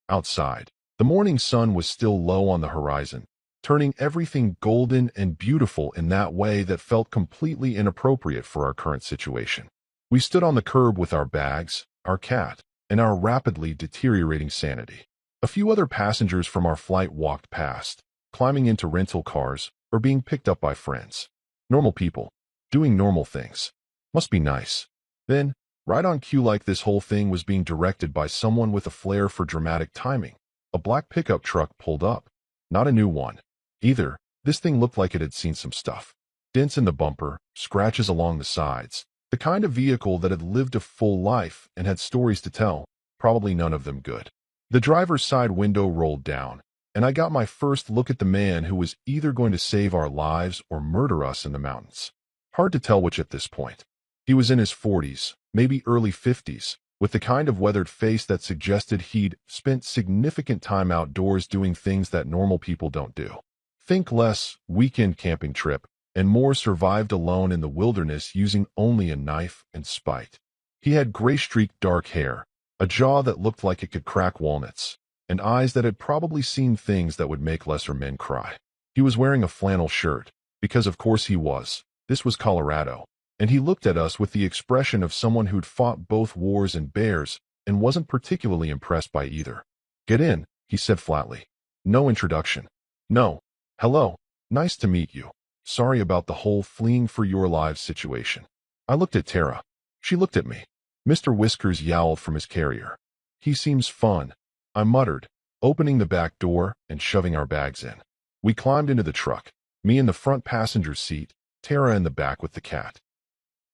Outside, the morning sun was still low on the horizon, turning everything golden and beautiful in that way that felt completely inappropriate for our current situation. We stood on the curb with our bags, our cat, and our rapidly deteriorating sanity. A few other passengers from our flight walked past, climbing into rental cars or being picked up by friends. Normal people, doing normal things. Must be nice. Then, right on cue, like this whole thing was being directed by someone with a flair for dramatic timing, a black pickup truck pulled up. Not a new one. Either, this thing looked like it had seen some stuff. Dents in the bumper, scratches along the sides. The kind of vehicle that had lived a full life and had stories to tell, probably none of them good. The driver's side window rolled down, and I got my first look at the man who was either going to save our lives or murder us in the mountains. Hard to tell which at this point. He was in his 40s, maybe early 50s, with the kind of weathered face that suggested he'd spent significant time outdoors doing things that normal people don't do. Think less weekend camping trip, and more survived alone in the wilderness using only a knife and spite. He had gray-streaked dark hair, a jaw that looked like it could crack walnuts, and eyes that had probably seen things that would make lesser men cry. He was wearing a flannel shirt, because of course he was. This was Colorado, and he looked at us with the expression of someone who'd fought both wars and bears and wasn't particularly impressed by either. Get in, he said flatly. No introduction. No. Hello. Nice to meet you. Sorry about the whole fleeing for your lives situation. I looked at Tara. She looked at me. Mr. Whiskers yowled from his carrier. He seems fun, I muttered, opening the back door and shoving our bags in. We climbed into the truck, me in the front passenger seat, Tara in the back with the cat.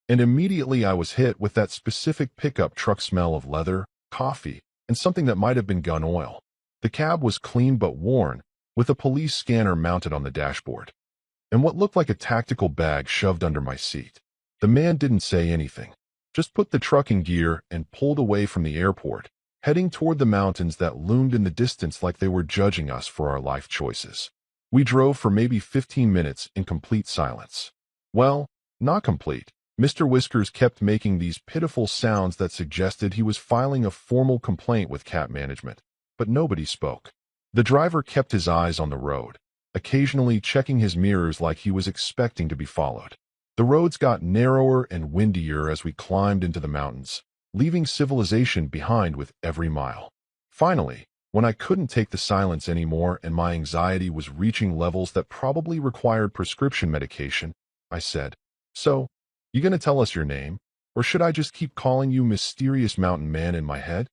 And immediately I was hit with that specific pickup truck smell of leather, coffee, and something that might have been gun oil. The cab was clean but worn, with a police scanner mounted on the dashboard, and what looked like a tactical bag shoved under my seat. The man didn't say anything, just put the truck in gear and pulled away from the airport, heading toward the mountains that loomed in the distance like they were judging us for our life choices. We drove for maybe 15 minutes in complete silence. Well, not complete. Mr. Whiskers kept making these pitiful sounds that suggested he was filing a formal complaint with cat management, but nobody spoke. The driver kept his eyes on the road, occasionally checking his mirrors like he was expecting to be followed. The roads got narrower and windier as we climbed into the mountains, leaving civilization behind with every mile. Finally, when I couldn't take the silence anymore and my anxiety was reaching levels that probably required prescription medication, I said, "So, you gonna tell us your name, or should I just keep calling you Mysterious Mountain Man in my head?"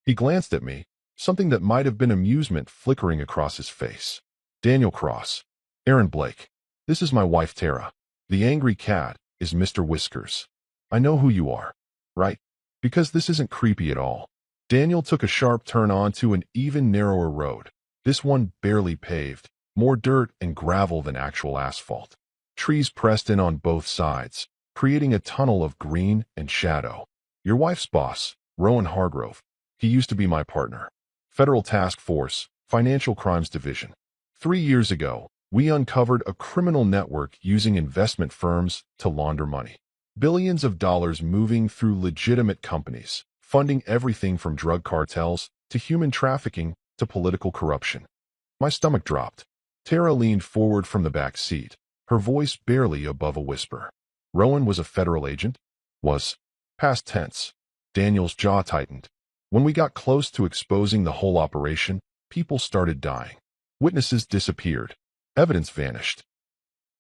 He glanced at me, something that might have been amusement flickering across his face. Daniel Cross. Aaron Blake. This is my wife Tara. The angry cat is Mr. Whiskers. I know who you are, right? Because this isn't creepy at all. Daniel took a sharp turn onto an even narrower road, This one barely paved, more dirt and gravel than actual asphalt. Trees pressed in on both sides, creating a tunnel of green and shadow. Your wife's boss, Rowan Hargrove. He used to be my partner. Federal Task Force, Financial Crimes Division. 3 years ago, we uncovered a criminal network using investment firms to launder money. Billions of dollars moving through legitimate companies, funding everything from drug cartels to human trafficking to political corruption. My stomach dropped. Tara leaned forward from the back seat, her voice barely above a whisper. Rowan was a federal agent? Was. Past tense. Daniel's jaw tightened. When we got close to exposing the whole operation, people started dying. Witnesses disappeared. Evidence vanished.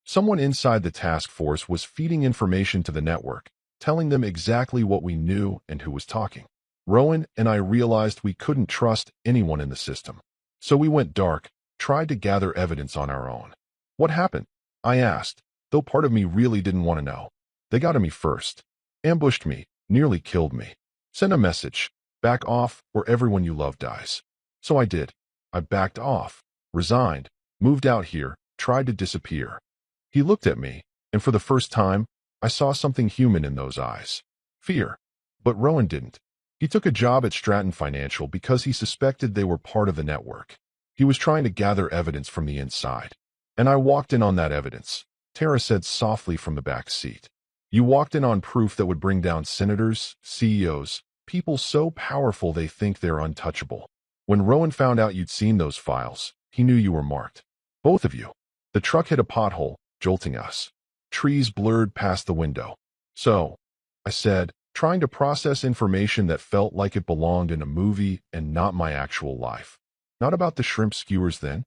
Someone inside the task force was feeding information to the network, telling them exactly what we knew and who was talking. Rowan and I realized we couldn't trust anyone in the system. So we went dark, tried to gather evidence on our own. What happened? I asked, though part of me really didn't want to know. They got to me first. Ambushed me, nearly killed me. Sent a message. Back off or everyone you love dies. So I did. I backed off, resigned, moved out here, tried to disappear. He looked at me, and for the first time, I saw something human in those eyes. Fear. But Rowan didn't. He took a job at Stratton Financial because he suspected they were part of the network. He was trying to gather evidence from the inside. And I walked in on that evidence, Tara said softly from the back seat. You walked in on proof that would bring down senators, CEOs, people so powerful they think they're untouchable. When Rowan found out you'd seen those files, he knew you were marked. Both of you. The truck hit a pothole, jolting us. Trees blurred past the window. So, I said, trying to process information that felt like it belonged in a movie and not my actual life. Not about the shrimp skewers then?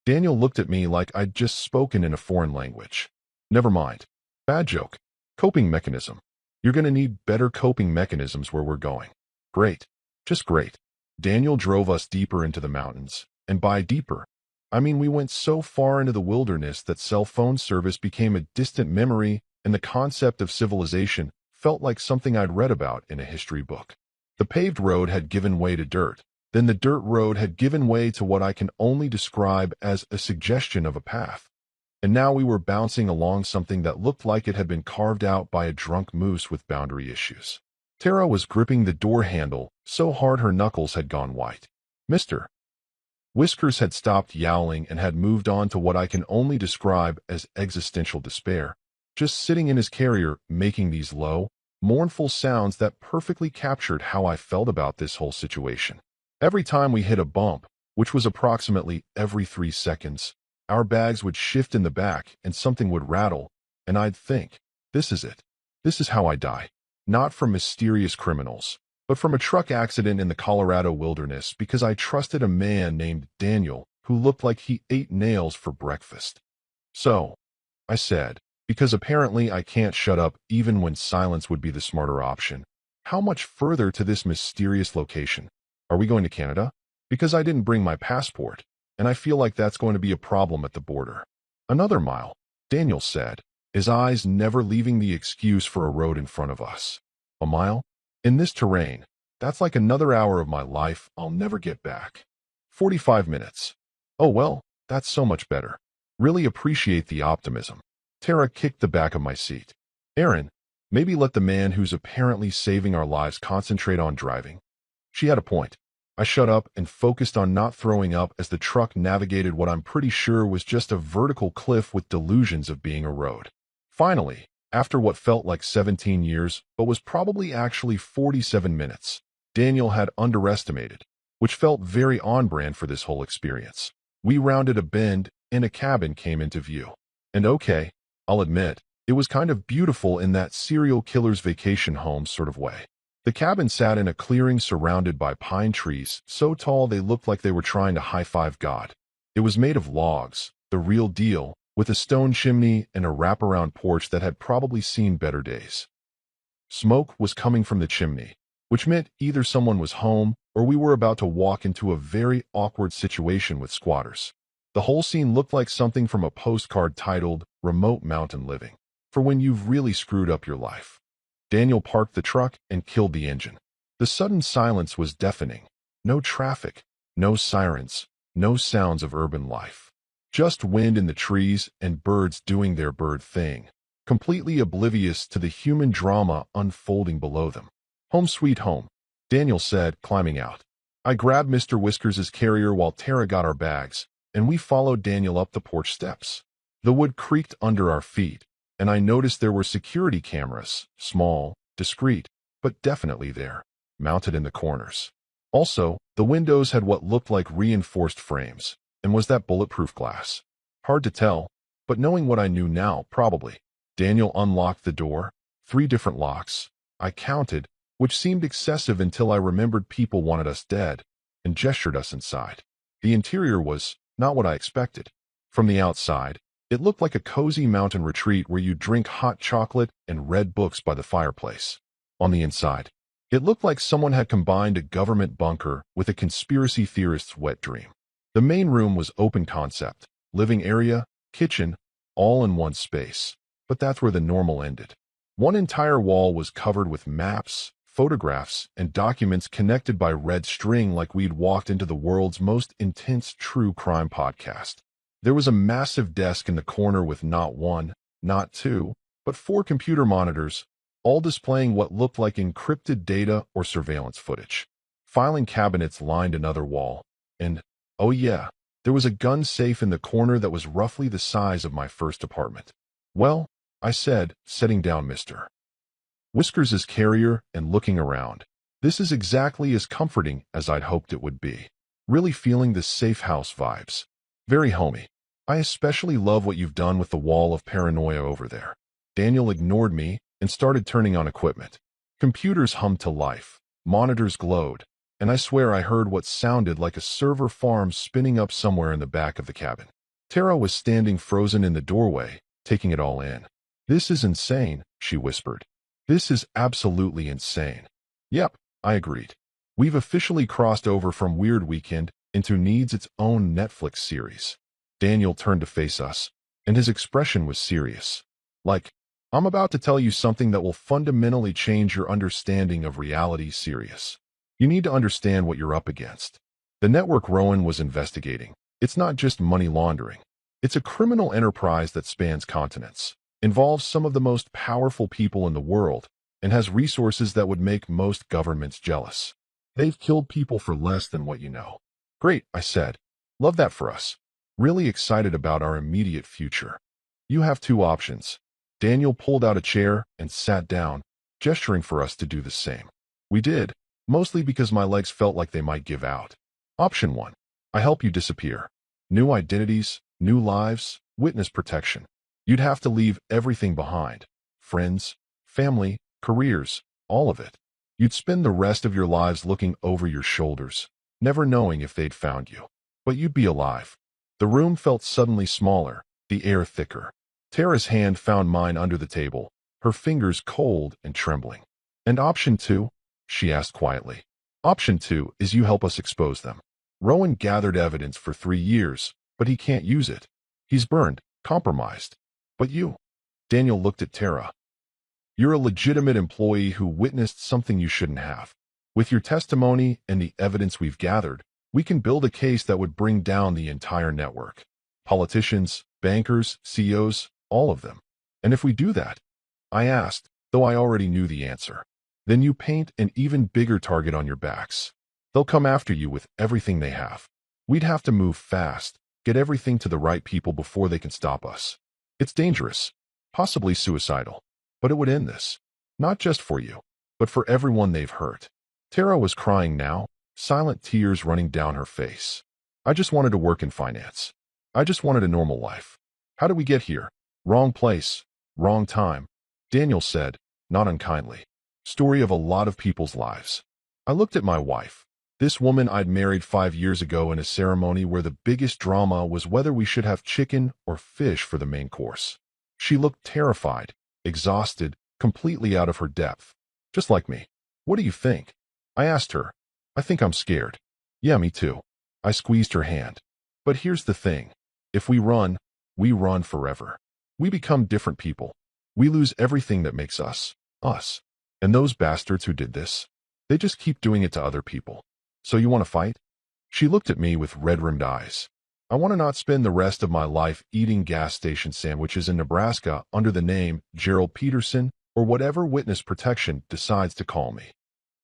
Daniel looked at me like I'd just spoken in a foreign language. Never mind. Bad joke. Coping mechanism. You're going to need better coping mechanisms where we're going. Great. Just great. Daniel drove us deeper into the mountains, and by deeper, I mean we went so far into the wilderness that cell phone service became a distant memory and the concept of civilization felt like something I'd read about in a history book. The paved road had given way to dirt. Then the dirt road had given way to what I can only describe as a suggestion of a path. And now we were bouncing along something that looked like it had been carved out by a drunk moose with boundary issues. Tara was gripping the door handle so hard her knuckles had gone white. Mr. Whiskers had stopped yowling and had moved on to what I can only describe as existential despair, just sitting in his carrier making these low, mournful sounds that perfectly captured how I felt about this whole situation. Every time we hit a bump, which was approximately every 3 seconds, our bags would shift in the back and something would rattle, and I'd think, this is it. This is how I die. Not from mysterious criminals, but from a truck accident in the Colorado wilderness because I trusted a man named Daniel who looked like he ate nails for breakfast. So, I said, because apparently I can't shut up even when silence would be the smarter option. How much further to this mysterious location? Are we going to Canada? Because I didn't bring my passport, and I feel like that's going to be a problem at the border. Another mile, Daniel said, his eyes never leaving the excuse for a road in front of us. A mile? In this terrain, that's like another hour of my life I'll never get back. 45 minutes. Oh well, that's so much better. Really appreciate the optimism. Tara kicked the back of my seat. Aaron, maybe let the man who's apparently saving our lives concentrate on driving. She had a point. I shut up and focused on not throwing up as the truck navigated what I'm pretty sure was just a vertical cliff with delusions of being a road. Finally, after what felt like 17 years, but was probably actually 47 minutes, Daniel had underestimated, which felt very on-brand for this whole experience. We rounded a bend, and a cabin came into view. And okay, I'll admit, it was kind of beautiful in that serial killer's vacation home sort of way. The cabin sat in a clearing surrounded by pine trees, so tall they looked like they were trying to high-five God. It was made of logs, the real deal, with a stone chimney and a wraparound porch that had probably seen better days. Smoke was coming from the chimney, which meant either someone was home or we were about to walk into a very awkward situation with squatters. The whole scene looked like something from a postcard titled Remote Mountain Living, for when you've really screwed up your life. Daniel parked the truck and killed the engine. The sudden silence was deafening. No traffic, no sirens, No sounds of urban life. Just wind in the trees and birds doing their bird thing, completely oblivious to the human drama unfolding below them. Home sweet home, Daniel said, climbing out. I grabbed Mr. Whiskers' carrier while Tara got our bags, and we followed Daniel up the porch steps. The wood creaked under our feet, and I noticed there were security cameras, small, discreet, but definitely there, mounted in the corners. Also, the windows had what looked like reinforced frames, and was that bulletproof glass? Hard to tell, but knowing what I knew now, probably. Daniel unlocked the door, 3 different locks. I counted, which seemed excessive until I remembered people wanted us dead, and gestured us inside. The interior was not what I expected. From the outside, it looked like a cozy mountain retreat where you drink hot chocolate and read books by the fireplace. On the inside, it looked like someone had combined a government bunker with a conspiracy theorist's wet dream. The main room was open concept, living area, kitchen, all in one space. But that's where the normal ended. One entire wall was covered with maps, photographs, and documents connected by red string like we'd walked into the world's most intense true crime podcast. There was a massive desk in the corner with not 1, not 2, but 4 computer monitors, all displaying what looked like encrypted data or surveillance footage. Filing cabinets lined another wall, and, oh yeah, there was a gun safe in the corner that was roughly the size of my first apartment. Well, I said, setting down Mr. Whiskers' carrier and looking around. This is exactly as comforting as I'd hoped it would be. Really feeling the safe house vibes. Very homey. I especially love what you've done with the wall of paranoia over there. Daniel ignored me and started turning on equipment. Computers hummed to life. Monitors glowed. And I swear I heard what sounded like a server farm spinning up somewhere in the back of the cabin. Tara was standing frozen in the doorway, taking it all in. This is insane, she whispered. This is absolutely insane. Yep, I agreed. We've officially crossed over from Weird Weekend into needs its own Netflix series. Daniel turned to face us, and his expression was serious. Like, I'm about to tell you something that will fundamentally change your understanding of reality. Serious. You need to understand what you're up against. The network Rowan was investigating. It's not just money laundering. It's a criminal enterprise that spans continents, involves some of the most powerful people in the world, and has resources that would make most governments jealous. They've killed people for less than what you know. Great, I said. Love that for us. Really excited about our immediate future. You have 2 options. Daniel pulled out a chair and sat down, gesturing for us to do the same. We did, mostly because my legs felt like they might give out. Option 1. I help you disappear. New identities, new lives, witness protection. You'd have to leave everything behind. Friends, family, careers, all of it. You'd spend the rest of your lives looking over your shoulders, never knowing if they'd found you. But you'd be alive. The room felt suddenly smaller, the air thicker. Tara's hand found mine under the table, her fingers cold and trembling. And option 2? She asked quietly. Option 2 is you help us expose them. Rowan gathered evidence for 3 years, but he can't use it. He's burned, compromised. But you? Daniel looked at Tara. You're a legitimate employee who witnessed something you shouldn't have. With your testimony and the evidence we've gathered, we can build a case that would bring down the entire network. Politicians, bankers, CEOs, all of them. And if we do that, I asked, though I already knew the answer, then you paint an even bigger target on your backs. They'll come after you with everything they have. We'd have to move fast, get everything to the right people before they can stop us. It's dangerous, possibly suicidal, but it would end this. Not just for you, but for everyone they've hurt. Tara was crying now, silent tears running down her face. I just wanted to work in finance. I just wanted a normal life. How did we get here? Wrong place, wrong time, Daniel said, not unkindly. Story of a lot of people's lives. I looked at my wife. This woman I'd married 5 years ago in a ceremony where the biggest drama was whether we should have chicken or fish for the main course. She looked terrified, exhausted, completely out of her depth. Just like me. What do you think? I asked her. I think I'm scared. Yeah, me too. I squeezed her hand. But here's the thing. If we run forever. We become different people. We lose everything that makes us, us. And those bastards who did this, they just keep doing it to other people. So you want to fight? She looked at me with red-rimmed eyes. I want to not spend the rest of my life eating gas station sandwiches in Nebraska under the name Gerald Peterson or whatever witness protection decides to call me.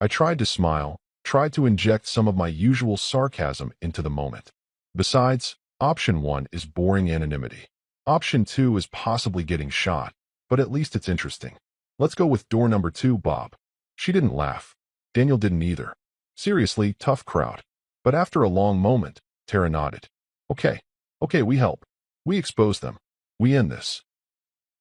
I tried to smile, tried to inject some of my usual sarcasm into the moment. Besides, option 1 is boring anonymity. Option 2 is possibly getting shot, but at least it's interesting. Let's go with door number 2, Bob. She didn't laugh. Daniel didn't either. Seriously, tough crowd. But after a long moment, Tara nodded. Okay, we help. We expose them. We end this.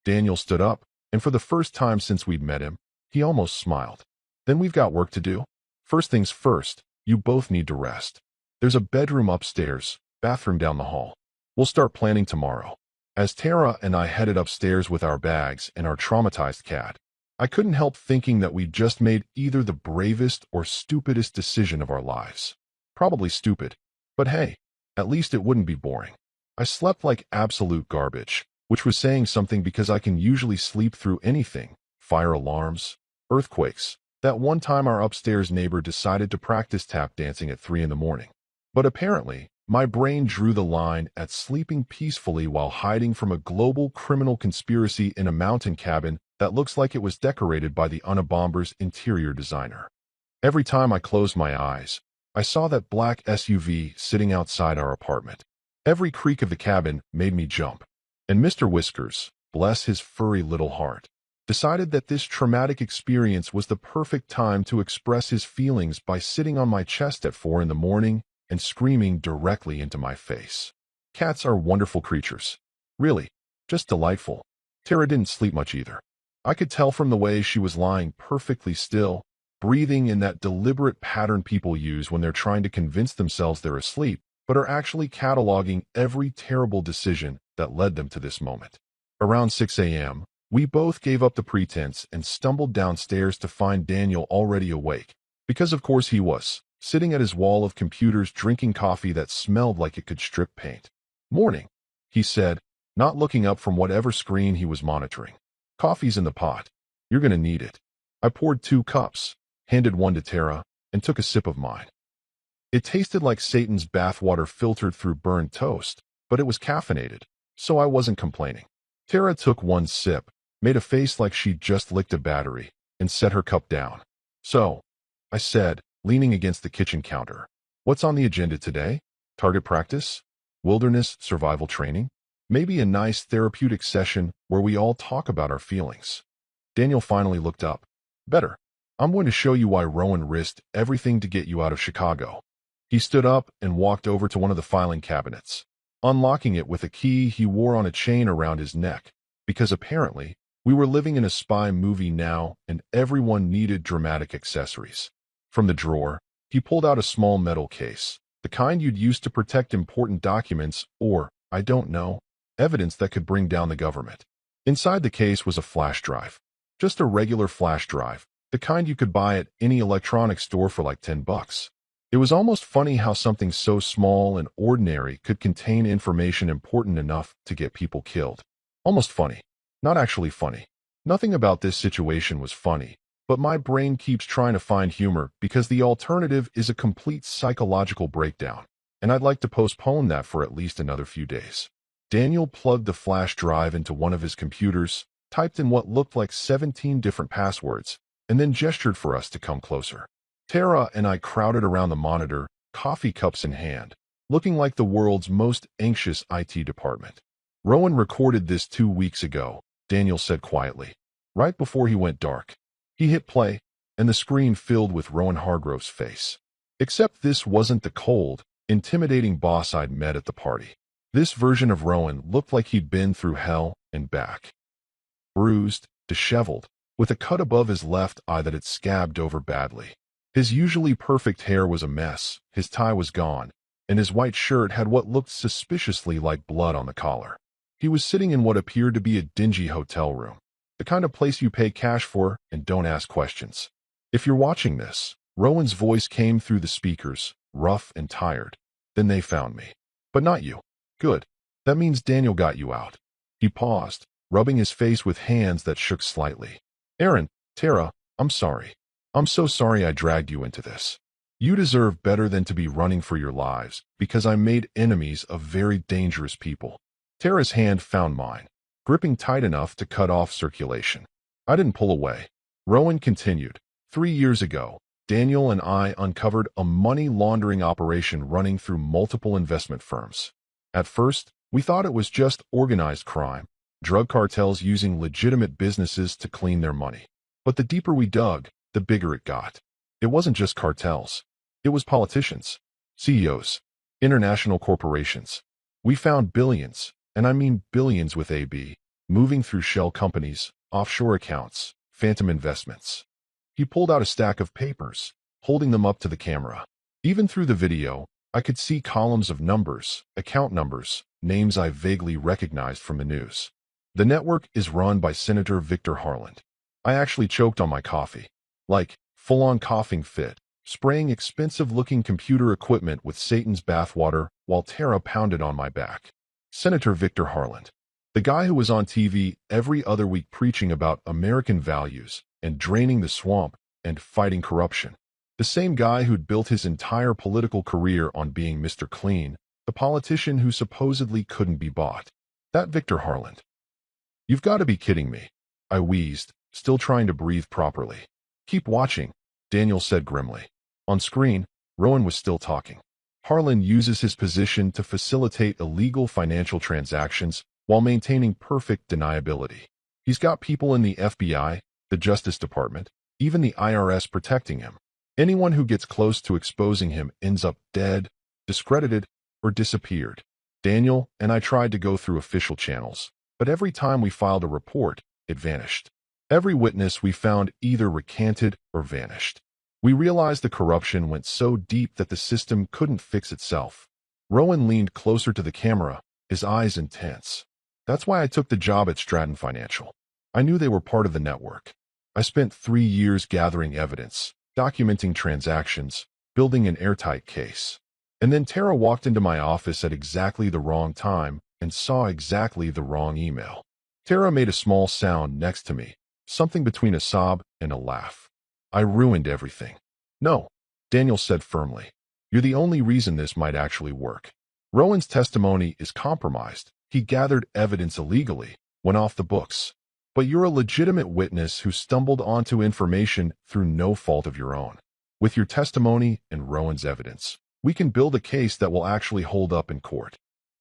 Daniel stood up, and for the first time since we'd met him, he almost smiled. Then we've got work to do. First things first, you both need to rest. There's a bedroom upstairs, bathroom down the hall. We'll start planning tomorrow. As Tara and I headed upstairs with our bags and our traumatized cat, I couldn't help thinking that we'd just made either the bravest or stupidest decision of our lives. Probably stupid, but hey, at least it wouldn't be boring. I slept like absolute garbage, which was saying something because I can usually sleep through anything. Fire alarms, earthquakes. That one time our upstairs neighbor decided to practice tap dancing at 3 in the morning. But apparently, my brain drew the line at sleeping peacefully while hiding from a global criminal conspiracy in a mountain cabin that looks like it was decorated by the Unabomber's interior designer. Every time I closed my eyes, I saw that black SUV sitting outside our apartment. Every creak of the cabin made me jump. And Mr. Whiskers, bless his furry little heart, decided that this traumatic experience was the perfect time to express his feelings by sitting on my chest at 4 in the morning and screaming directly into my face. Cats are wonderful creatures. Really, just delightful. Tara didn't sleep much either. I could tell from the way she was lying perfectly still, breathing in that deliberate pattern people use when they're trying to convince themselves they're asleep, but are actually cataloging every terrible decision that led them to this moment. Around 6 a.m., we both gave up the pretense and stumbled downstairs to find Daniel already awake, because of course he was, sitting at his wall of computers drinking coffee that smelled like it could strip paint. "Morning," he said, not looking up from whatever screen he was monitoring. "Coffee's in the pot. You're gonna need it." I poured 2 cups, handed one to Tara, and took a sip of mine. It tasted like Satan's bathwater filtered through burned toast, but it was caffeinated, so I wasn't complaining. Tara took one sip, made a face like she'd just licked a battery, and set her cup down. "So," I said, leaning against the kitchen counter, "what's on the agenda today? Target practice? Wilderness survival training? Maybe a nice therapeutic session where we all talk about our feelings?" Daniel finally looked up. "Better. I'm going to show you why Rowan risked everything to get you out of Chicago." He stood up and walked over to one of the filing cabinets, unlocking it with a key he wore on a chain around his neck, because apparently we were living in a spy movie now and everyone needed dramatic accessories. From the drawer, he pulled out a small metal case, the kind you'd use to protect important documents or, I don't know, evidence that could bring down the government. Inside the case was a flash drive. Just a regular flash drive, the kind you could buy at any electronics store for like $10. It was almost funny how something so small and ordinary could contain information important enough to get people killed. Almost funny. Not actually funny. Nothing about this situation was funny, but my brain keeps trying to find humor because the alternative is a complete psychological breakdown, and I'd like to postpone that for at least another few days. Daniel plugged the flash drive into one of his computers, typed in what looked like 17 different passwords, and then gestured for us to come closer. Tara and I crowded around the monitor, coffee cups in hand, looking like the world's most anxious IT department. "Rowan recorded this 2 weeks ago," Daniel said quietly, "right before he went dark." He hit play, and the screen filled with Rowan Hargrove's face. Except this wasn't the cold, intimidating boss I'd met at the party. This version of Rowan looked like he'd been through hell and back. Bruised, disheveled, with a cut above his left eye that had scabbed over badly. His usually perfect hair was a mess, his tie was gone, and his white shirt had what looked suspiciously like blood on the collar. He was sitting in what appeared to be a dingy hotel room, the kind of place you pay cash for and don't ask questions. "If you're watching this," Rowan's voice came through the speakers, rough and tired. "Then they found me. But not you. Good. That means Daniel got you out." He paused, rubbing his face with hands that shook slightly. "Aaron, Tara, I'm sorry. I'm so sorry I dragged you into this." You deserve better than to be running for your lives, because I made enemies of very dangerous people. Tara's hand found mine, gripping tight enough to cut off circulation. I didn't pull away. Rowan continued. 3 years ago, Daniel and I uncovered a money laundering operation running through multiple investment firms. At first, we thought it was just organized crime, drug cartels using legitimate businesses to clean their money. But the deeper we dug, the bigger it got. It wasn't just cartels. It was politicians, CEOs, international corporations. We found billions, and I mean billions with AB, moving through shell companies, offshore accounts, phantom investments. He pulled out a stack of papers, holding them up to the camera. Even through the video, I could see columns of numbers, account numbers, names I vaguely recognized from the news. The network is run by Senator Victor Harland. I actually choked on my coffee. Like, full-on coughing fit, spraying expensive-looking computer equipment with Satan's bathwater while Tara pounded on my back. Senator Victor Harland. The guy who was on TV every other week preaching about American values and draining the swamp and fighting corruption. The same guy who'd built his entire political career on being Mr. Clean, the politician who supposedly couldn't be bought. That Victor Harland. You've got to be kidding me. I wheezed, still trying to breathe properly. Keep watching, Daniel said grimly. On screen, Rowan was still talking. Harland uses his position to facilitate illegal financial transactions while maintaining perfect deniability. He's got people in the FBI, the Justice Department, even the IRS protecting him. Anyone who gets close to exposing him ends up dead, discredited, or disappeared. Daniel and I tried to go through official channels, but every time we filed a report, it vanished. Every witness we found either recanted or vanished. We realized the corruption went so deep that the system couldn't fix itself. Rowan leaned closer to the camera, his eyes intense. That's why I took the job at Stratton Financial. I knew they were part of the network. I spent 3 years gathering evidence, documenting transactions, building an airtight case. And then Tara walked into my office at exactly the wrong time and saw exactly the wrong email. Tara made a small sound next to me, something between a sob and a laugh. I ruined everything. No, Daniel said firmly. You're the only reason this might actually work. Rowan's testimony is compromised. He gathered evidence illegally, went off the books. But you're a legitimate witness who stumbled onto information through no fault of your own. With your testimony and Rowan's evidence, we can build a case that will actually hold up in court.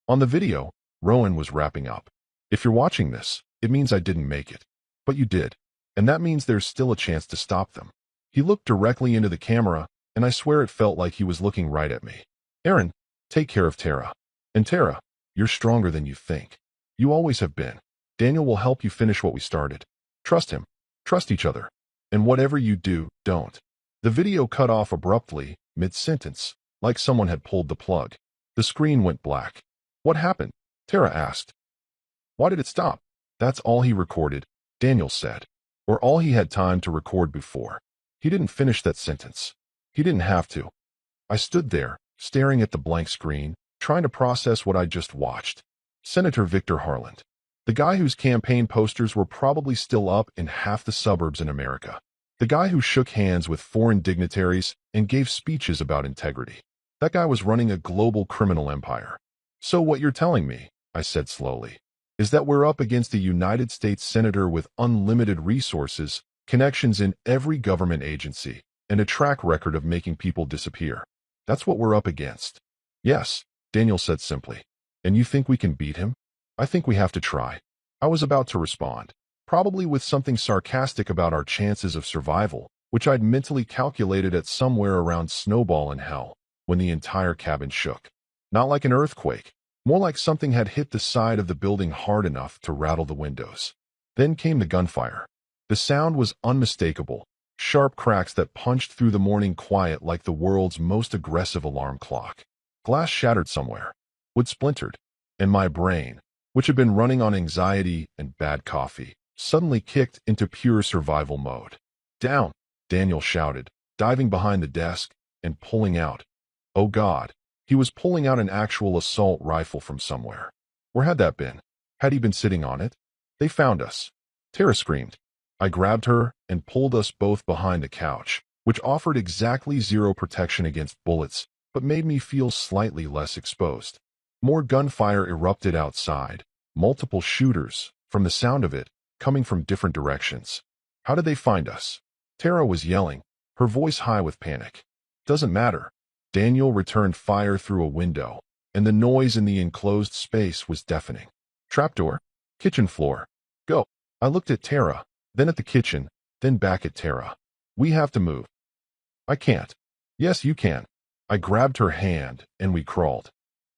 On the video, Rowan was wrapping up. If you're watching this, it means I didn't make it. But you did. And that means there's still a chance to stop them. He looked directly into the camera, and I swear it felt like he was looking right at me. Aaron, take care of Tara. And Tara, you're stronger than you think. You always have been. Daniel will help you finish what we started. Trust him. Trust each other. And whatever you do, don't. The video cut off abruptly, mid-sentence, like someone had pulled the plug. The screen went black. What happened? Tara asked. Why did it stop? That's all he recorded, Daniel said. Or all he had time to record before. He didn't finish that sentence. He didn't have to. I stood there, staring at the blank screen, trying to process what I'd just watched. Senator Victor Harland. The guy whose campaign posters were probably still up in half the suburbs in America. The guy who shook hands with foreign dignitaries and gave speeches about integrity. That guy was running a global criminal empire. So what you're telling me, I said slowly, is that we're up against a United States senator with unlimited resources, connections in every government agency, and a track record of making people disappear. That's what we're up against. Yes, Daniel said simply. And you think we can beat him? I think we have to try. I was about to respond, probably with something sarcastic about our chances of survival, which I'd mentally calculated at somewhere around Snowball in hell, when the entire cabin shook. Not like an earthquake, more like something had hit the side of the building hard enough to rattle the windows. Then came the gunfire. The sound was unmistakable, sharp cracks that punched through the morning quiet like the world's most aggressive alarm clock. Glass shattered somewhere, wood splintered, and my brain, which had been running on anxiety and bad coffee, suddenly kicked into pure survival mode. Down, Daniel shouted, diving behind the desk and pulling out. Oh God, he was pulling out an actual assault rifle from somewhere. Where had that been? Had he been sitting on it? They found us. Tara screamed. I grabbed her and pulled us both behind a couch, which offered exactly zero protection against bullets, but made me feel slightly less exposed. More gunfire erupted outside, multiple shooters, from the sound of it, coming from different directions. How did they find us? Tara was yelling, her voice high with panic. Doesn't matter. Daniel returned fire through a window, and the noise in the enclosed space was deafening. Trapdoor? Kitchen floor. Go. I looked at Tara, then at the kitchen, then back at Tara. We have to move. I can't. Yes, you can. I grabbed her hand, and we crawled.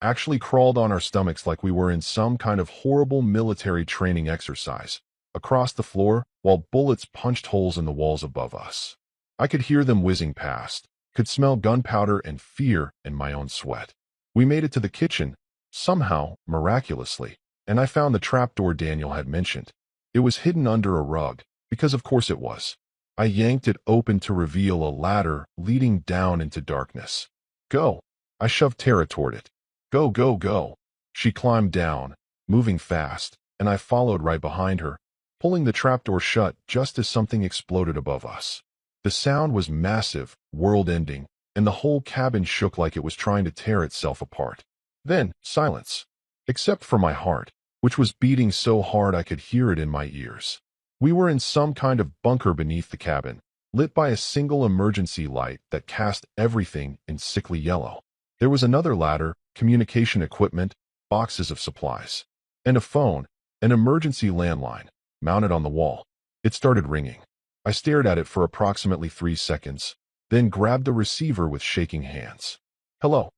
Actually crawled on our stomachs like we were in some kind of horrible military training exercise, across the floor, while bullets punched holes in the walls above us. I could hear them whizzing past, could smell gunpowder and fear in my own sweat. We made it to the kitchen, somehow, miraculously, and I found the trapdoor Daniel had mentioned. It was hidden under a rug, because of course it was. I yanked it open to reveal a ladder leading down into darkness. Go. I shoved Tara toward it. Go, go, go. She climbed down, moving fast, and I followed right behind her, pulling the trapdoor shut just as something exploded above us. The sound was massive, world-ending, and the whole cabin shook like it was trying to tear itself apart. Then, silence. Except for my heart, which was beating so hard I could hear it in my ears. We were in some kind of bunker beneath the cabin, lit by a single emergency light that cast everything in sickly yellow. There was another ladder, communication equipment, boxes of supplies, and a phone, an emergency landline, mounted on the wall. It started ringing. I stared at it for approximately 3 seconds, then grabbed the receiver with shaking hands. Hello.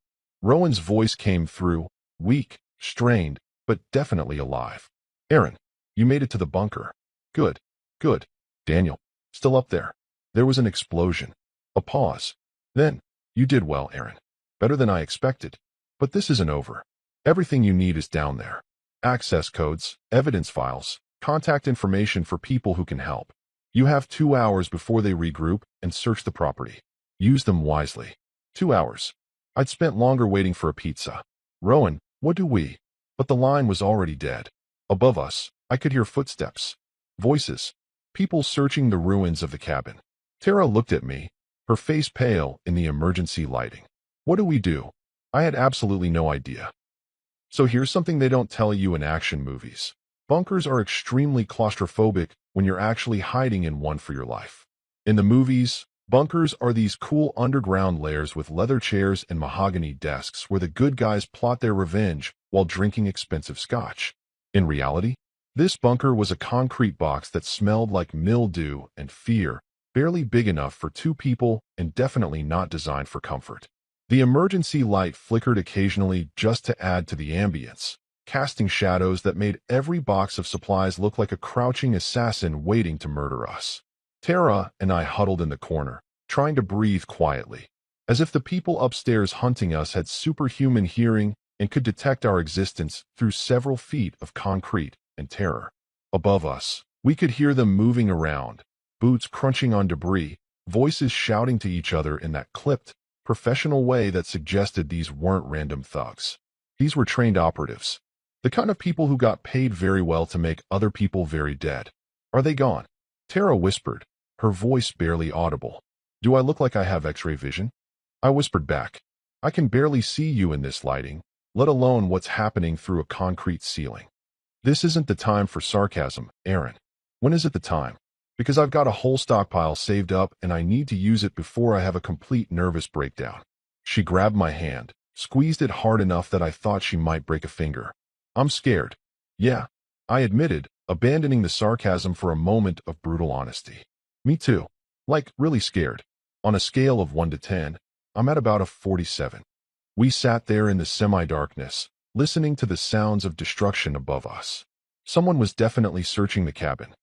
Rowan's voice came through, weak, strained, but definitely alive. Aaron, you made it to the bunker. Good, good. Daniel, still up there. There was an explosion. A pause. Then, you did well, Aaron. Better than I expected. But this isn't over. Everything you need is down there. Access codes, evidence files, contact information for people who can help. You have 2 hours before they regroup and search the property. Use them wisely. 2 hours. I'd spent longer waiting for a pizza. Rowan, what do we? But the line was already dead. Above us, I could hear footsteps. Voices. People searching the ruins of the cabin. Tara looked at me, her face pale in the emergency lighting. What do we do? I had absolutely no idea. So here's something they don't tell you in action movies. Bunkers are extremely claustrophobic when you're actually hiding in one for your life. In the movies, bunkers are these cool underground lairs with leather chairs and mahogany desks where the good guys plot their revenge while drinking expensive scotch. In reality, this bunker was a concrete box that smelled like mildew and fear, barely big enough for 2 people and definitely not designed for comfort. The emergency light flickered occasionally just to add to the ambience, casting shadows that made every box of supplies look like a crouching assassin waiting to murder us. Tara and I huddled in the corner, trying to breathe quietly, as if the people upstairs hunting us had superhuman hearing and could detect our existence through several feet of concrete and terror. Above us, we could hear them moving around, boots crunching on debris, voices shouting to each other in that clipped, professional way that suggested these weren't random thugs. These were trained operatives, the kind of people who got paid very well to make other people very dead. Are they gone? Tara whispered, her voice barely audible. Do I look like I have X-ray vision? I whispered back. I can barely see you in this lighting, let alone what's happening through a concrete ceiling. This isn't the time for sarcasm, Aaron. When is it the time? Because I've got a whole stockpile saved up and I need to use it before I have a complete nervous breakdown. She grabbed my hand, squeezed it hard enough that I thought she might break a finger. I'm scared. Yeah, I admitted, abandoning the sarcasm for a moment of brutal honesty. Me too. Like, really scared. On a scale of 1 to 10, I'm at about a 47. We sat there in the semi-darkness, listening to the sounds of destruction above us. Someone was definitely searching the cabin.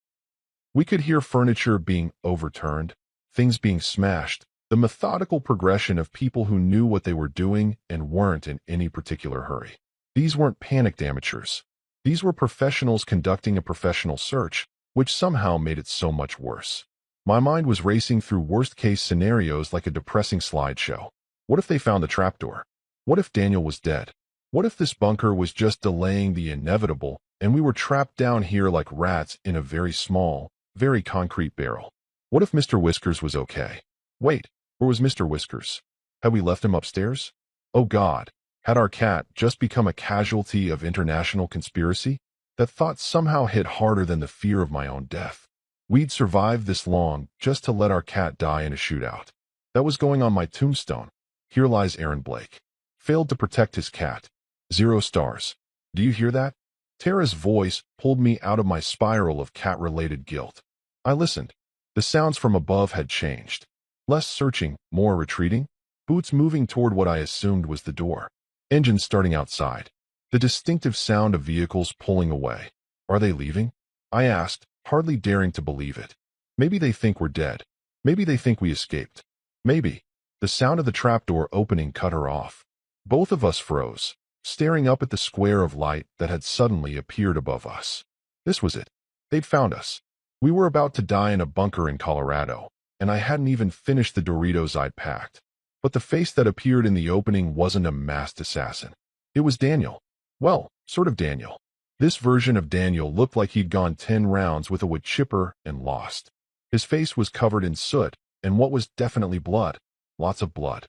We could hear furniture being overturned, things being smashed, the methodical progression of people who knew what they were doing and weren't in any particular hurry. These weren't panicked amateurs. These were professionals conducting a professional search, which somehow made it so much worse. My mind was racing through worst-case scenarios like a depressing slideshow. What if they found the trapdoor? What if Daniel was dead? What if this bunker was just delaying the inevitable and we were trapped down here like rats in a very small, very concrete barrel? What if Mr. Whiskers was okay? Wait, where was Mr. Whiskers? Had we left him upstairs? Oh God, had our cat just become a casualty of international conspiracy? That thought somehow hit harder than the fear of my own death. We'd survived this long just to let our cat die in a shootout. That was going on my tombstone. Here lies Aaron Blake. Failed to protect his cat. 0 stars. Do you hear that? Tara's voice pulled me out of my spiral of cat-related guilt. I listened. The sounds from above had changed. Less searching, more retreating. Boots moving toward what I assumed was the door. Engines starting outside. The distinctive sound of vehicles pulling away. Are they leaving? I asked, hardly daring to believe it. Maybe they think we're dead. Maybe they think we escaped. Maybe. The sound of the trapdoor opening cut her off. Both of us froze, staring up at the square of light that had suddenly appeared above us. This was it. They'd found us. We were about to die in a bunker in Colorado, and I hadn't even finished the Doritos I'd packed. But the face that appeared in the opening wasn't a masked assassin. It was Daniel. Well, sort of Daniel. This version of Daniel looked like he'd gone 10 rounds with a wood chipper and lost. His face was covered in soot and what was definitely blood. Lots of blood.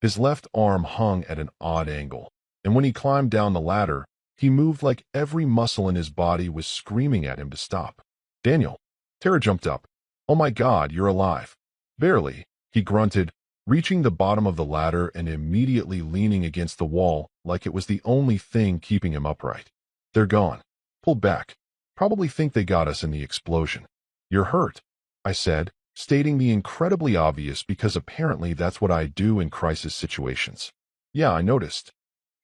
His left arm hung at an odd angle, and when he climbed down the ladder, he moved like every muscle in his body was screaming at him to stop. Daniel. Tara jumped up. Oh my God, you're alive. Barely, he grunted, reaching the bottom of the ladder and immediately leaning against the wall like it was the only thing keeping him upright. They're gone. Pulled back. Probably think they got us in the explosion. You're hurt, I said, stating the incredibly obvious because apparently that's what I do in crisis situations. Yeah, I noticed.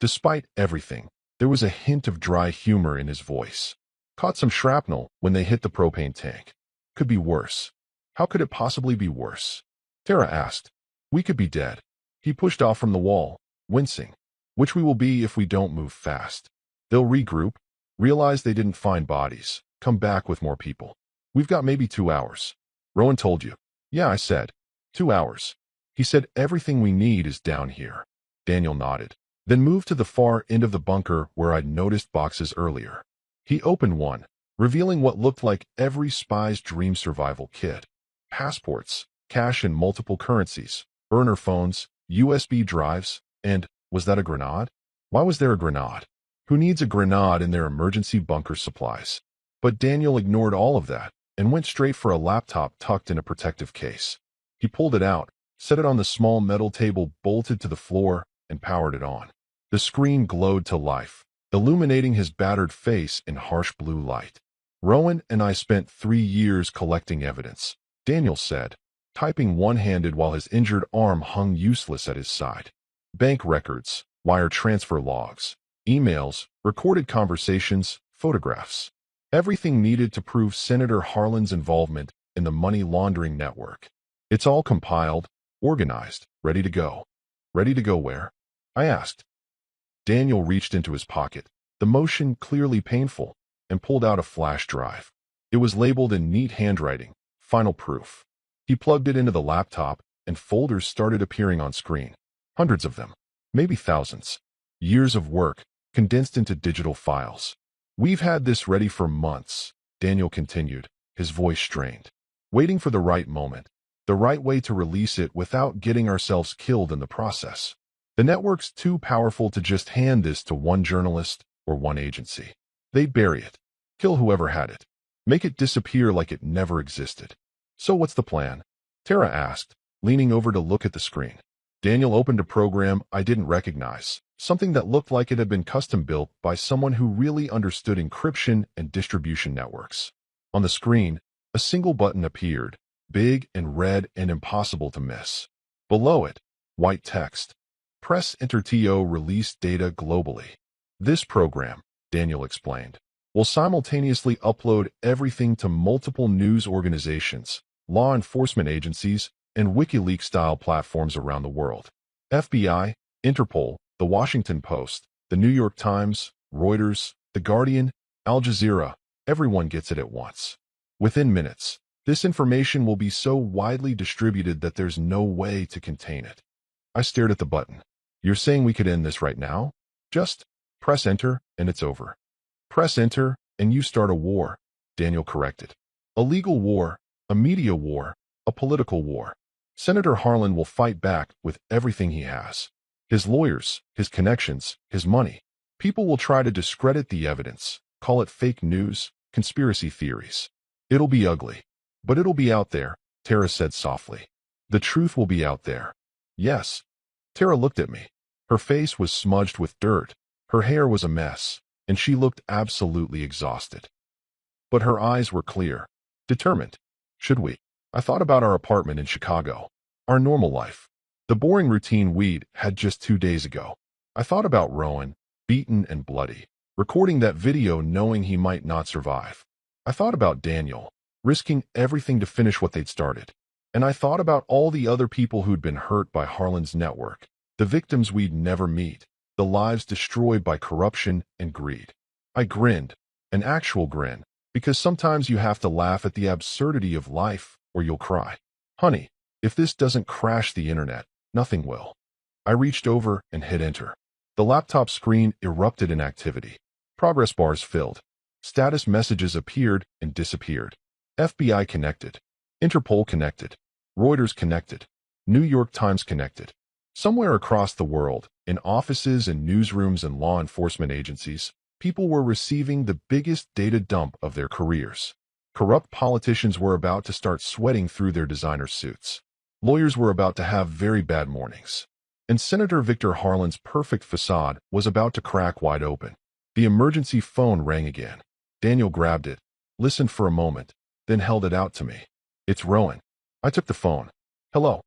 Despite everything, there was a hint of dry humor in his voice. Caught some shrapnel when they hit the propane tank. Could be worse. How could it possibly be worse? Tara asked. We could be dead. He pushed off from the wall, wincing. Which we will be if we don't move fast. They'll regroup, realize they didn't find bodies, come back with more people. We've got maybe 2 hours. Rowan told you. Yeah, I said. 2 hours. He said everything we need is down here. Daniel nodded, then moved to the far end of the bunker where I'd noticed boxes earlier. He opened one, revealing what looked like every spy's dream survival kit. Passports, cash in multiple currencies, burner phones, USB drives, and, was that a grenade? Why was there a grenade? Who needs a grenade in their emergency bunker supplies? But Daniel ignored all of that and went straight for a laptop tucked in a protective case. He pulled it out, set it on the small metal table bolted to the floor, and powered it on. The screen glowed to life, illuminating his battered face in harsh blue light. Rowan and I spent 3 years collecting evidence, Daniel said, typing one-handed while his injured arm hung useless at his side. Bank records, wire transfer logs, emails, recorded conversations, photographs. Everything needed to prove Senator Harlan's involvement in the money laundering network. It's all compiled, organized, ready to go. Ready to go where? I asked. Daniel reached into his pocket, the motion clearly painful, and pulled out a flash drive. It was labeled in neat handwriting, final proof. He plugged it into the laptop, and folders started appearing on screen. Hundreds of them, maybe thousands. Years of work, condensed into digital files. We've had this ready for months, Daniel continued, his voice strained. Waiting for the right moment, the right way to release it without getting ourselves killed in the process. The network's too powerful to just hand this to one journalist or one agency. They'd bury it, kill whoever had it, make it disappear like it never existed. So what's the plan? Tara asked, leaning over to look at the screen. Daniel opened a program I didn't recognize, something that looked like it had been custom-built by someone who really understood encryption and distribution networks. On the screen, a single button appeared, big and red and impossible to miss. Below it, white text. Press Enter to release data globally. This program, Daniel explained, will simultaneously upload everything to multiple news organizations, law enforcement agencies, and WikiLeaks-style platforms around the world. FBI, Interpol, The Washington Post, The New York Times, Reuters, The Guardian, Al Jazeera, everyone gets it at once. Within minutes, this information will be so widely distributed that there's no way to contain it. I stared at the button. You're saying we could end this right now? Just press Enter and it's over. Press Enter and you start a war, Daniel corrected. A legal war, a media war, a political war. Senator Harlan will fight back with everything he has. His lawyers, his connections, his money. People will try to discredit the evidence, call it fake news, conspiracy theories. It'll be ugly. But it'll be out there, Tara said softly. The truth will be out there. Yes. Tara looked at me. Her face was smudged with dirt. Her hair was a mess, and she looked absolutely exhausted. But her eyes were clear, determined. Should we? I thought about our apartment in Chicago, our normal life, the boring routine we'd had just 2 days ago. I thought about Rowan, beaten and bloody, recording that video knowing he might not survive. I thought about Daniel, risking everything to finish what they'd started. And I thought about all the other people who'd been hurt by Harlan's network, the victims we'd never meet, the lives destroyed by corruption and greed. I grinned, an actual grin, because sometimes you have to laugh at the absurdity of life or you'll cry. Honey, if this doesn't crash the internet, nothing will. I reached over and hit enter. The laptop screen erupted in activity. Progress bars filled. Status messages appeared and disappeared. FBI connected. Interpol connected. Reuters connected. New York Times connected. Somewhere across the world, in offices and newsrooms and law enforcement agencies, people were receiving the biggest data dump of their careers. Corrupt politicians were about to start sweating through their designer suits. Lawyers were about to have very bad mornings. And Senator Victor Harlan's perfect facade was about to crack wide open. The emergency phone rang again. Daniel grabbed it, listened for a moment, then held it out to me. It's Rowan. I took the phone. Hello.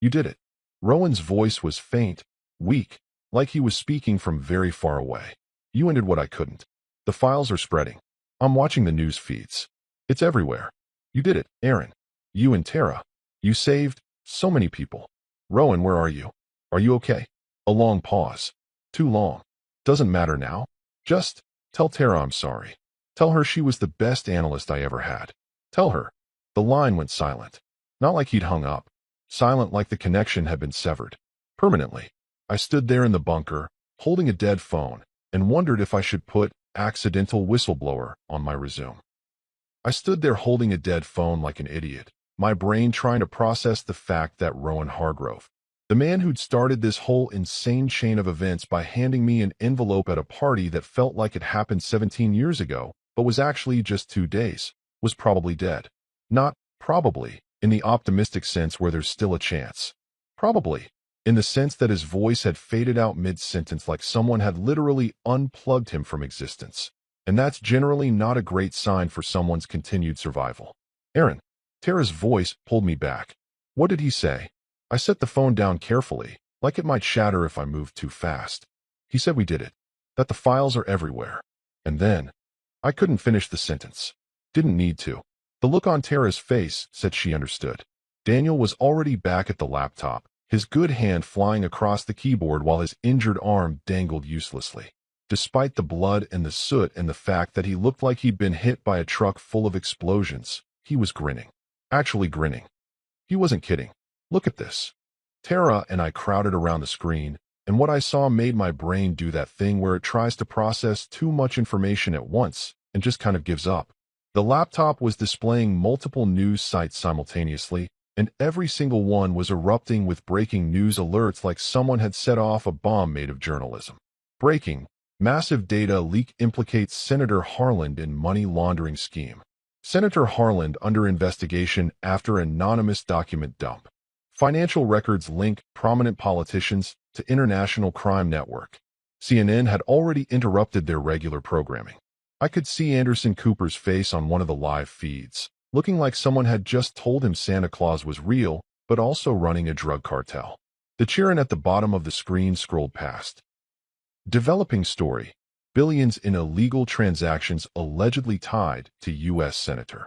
You did it. Rowan's voice was faint, weak, like he was speaking from very far away. You ended what I couldn't. The files are spreading. I'm watching the news feeds. It's everywhere. You did it, Aaron. You and Tara. You saved so many people. Rowan, where are you? Are you okay? A long pause. Too long. Doesn't matter now. Just tell Tara I'm sorry. Tell her she was the best analyst I ever had. Tell her. The line went silent. Not like he'd hung up. Silent like the connection had been severed. Permanently. I stood there in the bunker, holding a dead phone, and wondered if I should put accidental whistleblower on my resume. I stood there holding a dead phone like an idiot, my brain trying to process the fact that Rowan Hargrove, the man who'd started this whole insane chain of events by handing me an envelope at a party that felt like it happened 17 years ago, but was actually just 2 days, was probably dead. Not probably, in the optimistic sense where there's still a chance. Probably, in the sense that his voice had faded out mid-sentence like someone had literally unplugged him from existence. And that's generally not a great sign for someone's continued survival. Aaron. Tara's voice pulled me back. What did he say? I set the phone down carefully, like it might shatter if I moved too fast. He said we did it. That the files are everywhere. And then, I couldn't finish the sentence. Didn't need to. The look on Tara's face said she understood. Daniel was already back at the laptop, his good hand flying across the keyboard while his injured arm dangled uselessly. Despite the blood and the soot and the fact that he looked like he'd been hit by a truck full of explosions, he was grinning. Actually grinning. He wasn't kidding. Look at this. Tara and I crowded around the screen, and what I saw made my brain do that thing where it tries to process too much information at once and just kind of gives up. The laptop was displaying multiple news sites simultaneously, and every single one was erupting with breaking news alerts like someone had set off a bomb made of journalism. Breaking. Massive data leak implicates Senator Harlan in money laundering scheme. Senator Harlan under investigation after anonymous document dump. Financial records link prominent politicians to international crime network. CNN had already interrupted their regular programming. I could see Anderson Cooper's face on one of the live feeds, looking like someone had just told him Santa Claus was real, but also running a drug cartel. The children at the bottom of the screen scrolled past. Developing story. Billions in illegal transactions allegedly tied to U.S. Senator.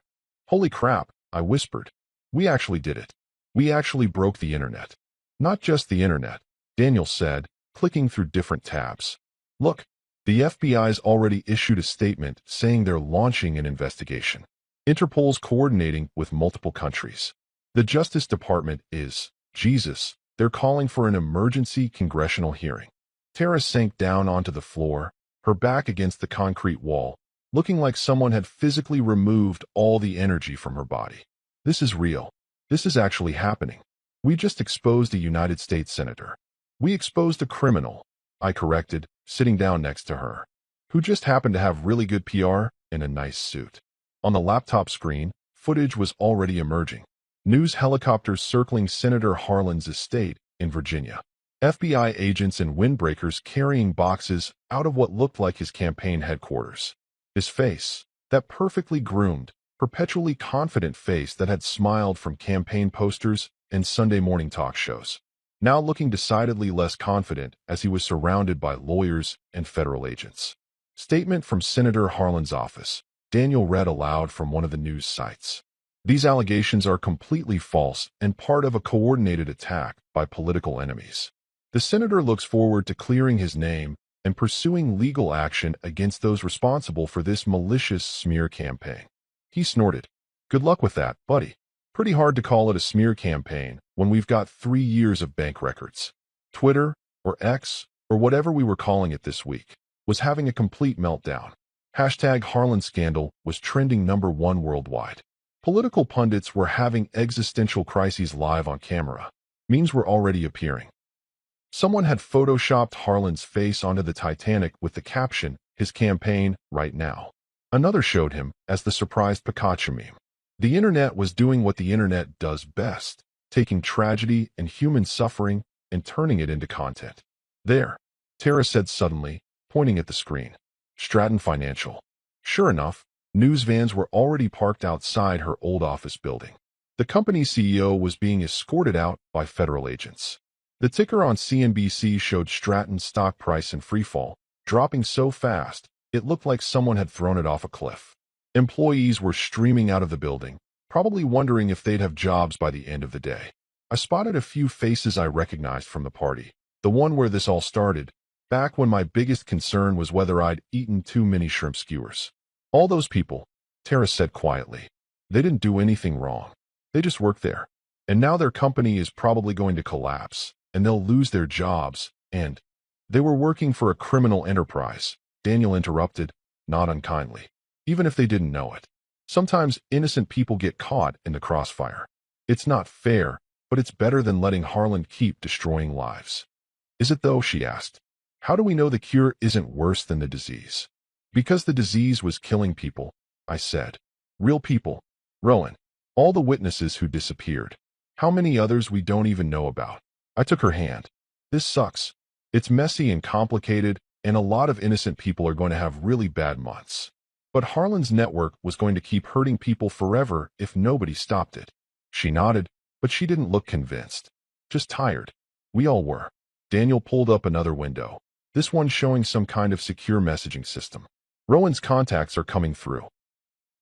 Holy crap, I whispered. We actually did it. We actually broke the internet. Not just the internet, Daniel said, clicking through different tabs. Look, the FBI's already issued a statement saying they're launching an investigation. Interpol's coordinating with multiple countries. The Justice Department is, Jesus, they're calling for an emergency congressional hearing. Tara sank down onto the floor, her back against the concrete wall, looking like someone had physically removed all the energy from her body. This is real. This is actually happening. We just exposed a United States senator. We exposed a criminal, I corrected, sitting down next to her, who just happened to have really good PR and a nice suit. On the laptop screen, footage was already emerging. News helicopters circling Senator Harlan's estate in Virginia. FBI agents and windbreakers carrying boxes out of what looked like his campaign headquarters. His face, that perfectly groomed, perpetually confident face that had smiled from campaign posters and Sunday morning talk shows, now looking decidedly less confident as he was surrounded by lawyers and federal agents. Statement from Senator Harlan's office. Daniel read aloud from one of the news sites. These allegations are completely false and part of a coordinated attack by political enemies. The senator looks forward to clearing his name and pursuing legal action against those responsible for this malicious smear campaign. He snorted. Good luck with that, buddy. Pretty hard to call it a smear campaign when we've got 3 years of bank records. Twitter, or X, or whatever we were calling it this week, was having a complete meltdown. Hashtag Harlan Scandal was trending #1 worldwide. Political pundits were having existential crises live on camera. Memes were already appearing. Someone had photoshopped Harlan's face onto the Titanic with the caption, "His campaign, right now." Another showed him as the surprised Pikachu meme. The internet was doing what the internet does best, taking tragedy and human suffering and turning it into content. There, Tara said suddenly, pointing at the screen. Stratton Financial. Sure enough, news vans were already parked outside her old office building. The company's CEO was being escorted out by federal agents. The ticker on CNBC showed Stratton's stock price in freefall, dropping so fast it looked like someone had thrown it off a cliff. Employees were streaming out of the building, probably wondering if they'd have jobs by the end of the day. I spotted a few faces I recognized from the party, the one where this all started, back when my biggest concern was whether I'd eaten too many shrimp skewers. All those people, Tara said quietly. They didn't do anything wrong. They just worked there. And now their company is probably going to collapse, and they'll lose their jobs, and they were working for a criminal enterprise, Daniel interrupted, not unkindly. Even if they didn't know it. Sometimes innocent people get caught in the crossfire. It's not fair, but it's better than letting Harlan keep destroying lives. Is it though, she asked. How do we know the cure isn't worse than the disease? Because the disease was killing people, I said. Real people. Rowan. All the witnesses who disappeared. How many others we don't even know about? I took her hand. This sucks. It's messy and complicated, and a lot of innocent people are going to have really bad months. But Harlan's network was going to keep hurting people forever if nobody stopped it. She nodded, but she didn't look convinced. Just tired. We all were. Daniel pulled up another window. This one showing some kind of secure messaging system. Rowan's contacts are coming through.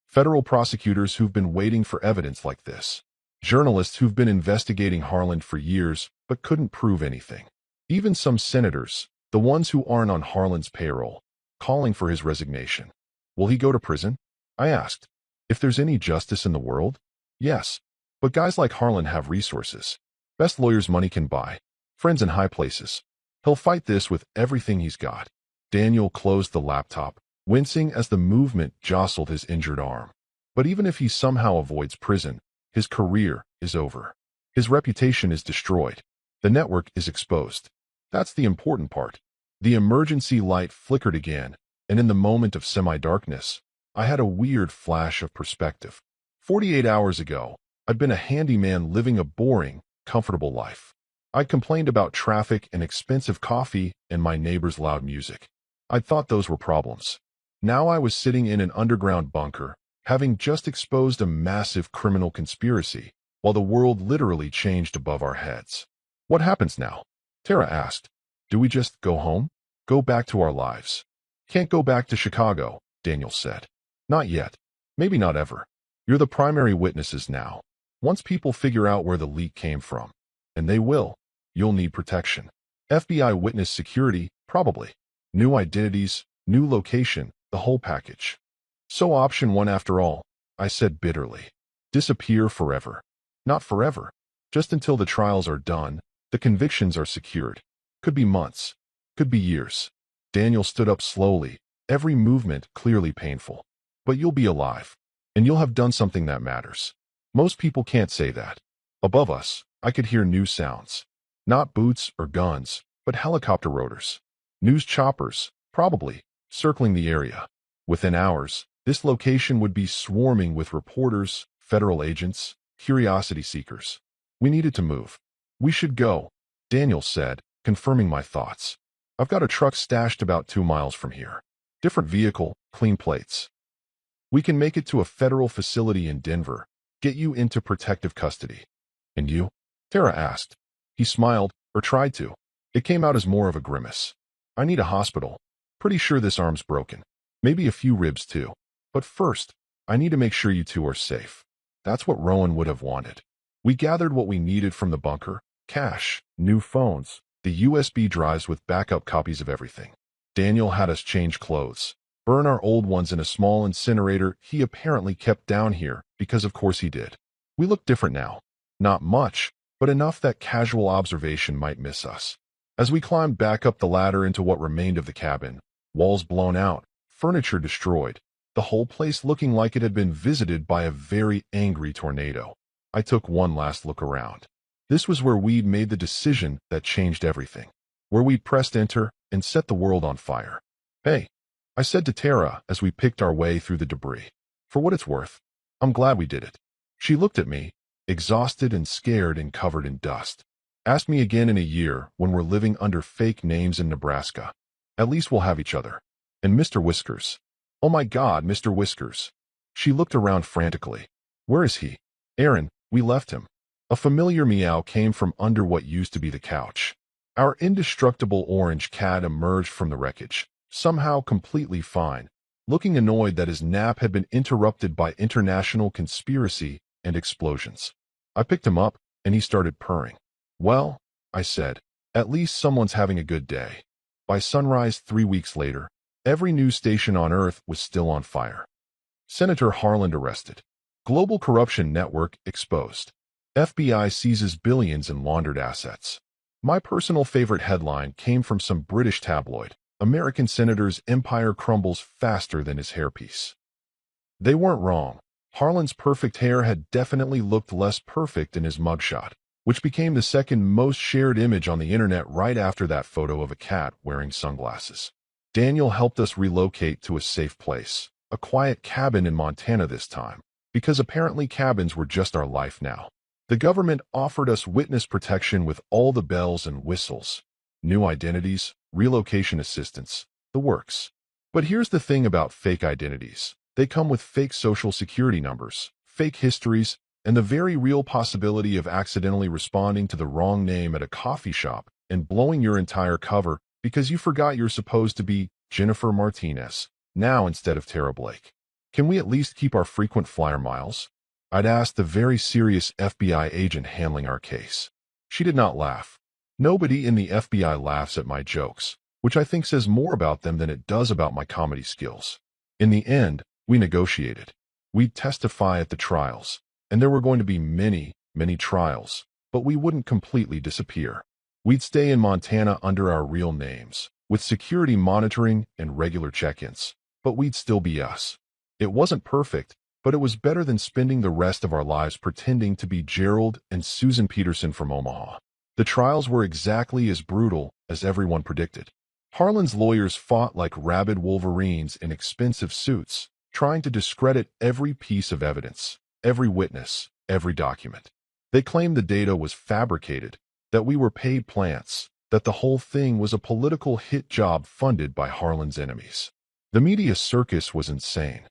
Federal prosecutors who've been waiting for evidence like this. Journalists who've been investigating Harlan for years but couldn't prove anything. Even some senators, the ones who aren't on Harlan's payroll, calling for his resignation. Will he go to prison? I asked. If there's any justice in the world? Yes. But guys like Harlan have resources. Best lawyers money can buy. Friends in high places. He'll fight this with everything he's got. Daniel closed the laptop, wincing as the movement jostled his injured arm. But even if he somehow avoids prison, his career is over. His reputation is destroyed. The network is exposed. That's the important part. The emergency light flickered again, and in the moment of semi-darkness, I had a weird flash of perspective. 48 hours ago, I'd been a handyman living a boring, comfortable life. I'd complained about traffic and expensive coffee and my neighbor's loud music. I'd thought those were problems. Now I was sitting in an underground bunker, having just exposed a massive criminal conspiracy, while the world literally changed above our heads. What happens now? Tara asked. Do we just go home? Go back to our lives? Can't go back to Chicago, Daniel said. Not yet. Maybe not ever. You're the primary witnesses now. Once people figure out where the leak came from, and they will, you'll need protection. FBI witness security, probably. New identities, new location, the whole package. So option 1 after all, I said bitterly. Disappear forever. Not forever. Just until the trials are done, the convictions are secured. Could be months. Could be years. Daniel stood up slowly, every movement clearly painful. But you'll be alive. And you'll have done something that matters. Most people can't say that. Above us, I could hear new sounds. Not boots or guns, but helicopter rotors. News choppers, probably, circling the area. Within hours, this location would be swarming with reporters, federal agents, curiosity seekers. We needed to move. We should go, Daniel said, confirming my thoughts. I've got a truck stashed about 2 miles from here. Different vehicle, clean plates. We can make it to a federal facility in Denver, get you into protective custody. And you? Tara asked. He smiled, or tried to. It came out as more of a grimace. I need a hospital. Pretty sure this arm's broken. Maybe a few ribs too. But first, I need to make sure you two are safe. That's what Rowan would have wanted. We gathered what we needed from the bunker: cash, new phones, the USB drives with backup copies of everything. Daniel had us change clothes, burn our old ones in a small incinerator he apparently kept down here, because of course he did. We looked different now. Not much, but enough that casual observation might miss us. As we climbed back up the ladder into what remained of the cabin, walls blown out, furniture destroyed, the whole place looking like it had been visited by a very angry tornado, I took one last look around. This was where we'd made the decision that changed everything, where we'd pressed enter and set the world on fire. Hey, I said to Tara as we picked our way through the debris. For what it's worth, I'm glad we did it. She looked at me, exhausted and scared and covered in dust. Ask me again in a year when we're living under fake names in Nebraska. At least we'll have each other. And Mr. Whiskers. Oh my God, Mr. Whiskers. She looked around frantically. Where is he? Aaron, we left him. A familiar meow came from under what used to be the couch. Our indestructible orange cat emerged from the wreckage, somehow completely fine, looking annoyed that his nap had been interrupted by international conspiracy and explosions. I picked him up, and he started purring. Well, I said, at least someone's having a good day. By sunrise 3 weeks later, every news station on Earth was still on fire. Senator Harlan arrested. Global corruption network exposed. FBI seizes billions in laundered assets. My personal favorite headline came from some British tabloid. American senator's empire crumbles faster than his hairpiece. They weren't wrong. Harlan's perfect hair had definitely looked less perfect in his mugshot, which became the second most shared image on the internet right after that photo of a cat wearing sunglasses. Daniel helped us relocate to a safe place, a quiet cabin in Montana this time, because apparently cabins were just our life now. The government offered us witness protection with all the bells and whistles. New identities, relocation assistance, the works. But here's the thing about fake identities. They come with fake social security numbers, fake histories, and the very real possibility of accidentally responding to the wrong name at a coffee shop and blowing your entire cover because you forgot you're supposed to be Jennifer Martinez, now instead of Tara Blake. Can we at least keep our frequent flyer miles? I'd asked the very serious FBI agent handling our case. She did not laugh. Nobody in the FBI laughs at my jokes, which I think says more about them than it does about my comedy skills. In the end, we negotiated. We'd testify at the trials, and there were going to be many, many trials, but we wouldn't completely disappear. We'd stay in Montana under our real names, with security monitoring and regular check-ins, but we'd still be us. It wasn't perfect, but it was better than spending the rest of our lives pretending to be Gerald and Susan Peterson from Omaha. The trials were exactly as brutal as everyone predicted. Harlan's lawyers fought like rabid wolverines in expensive suits, trying to discredit every piece of evidence, every witness, every document. They claimed the data was fabricated, that we were paid plants, that the whole thing was a political hit job funded by Harlan's enemies. The media circus was insane.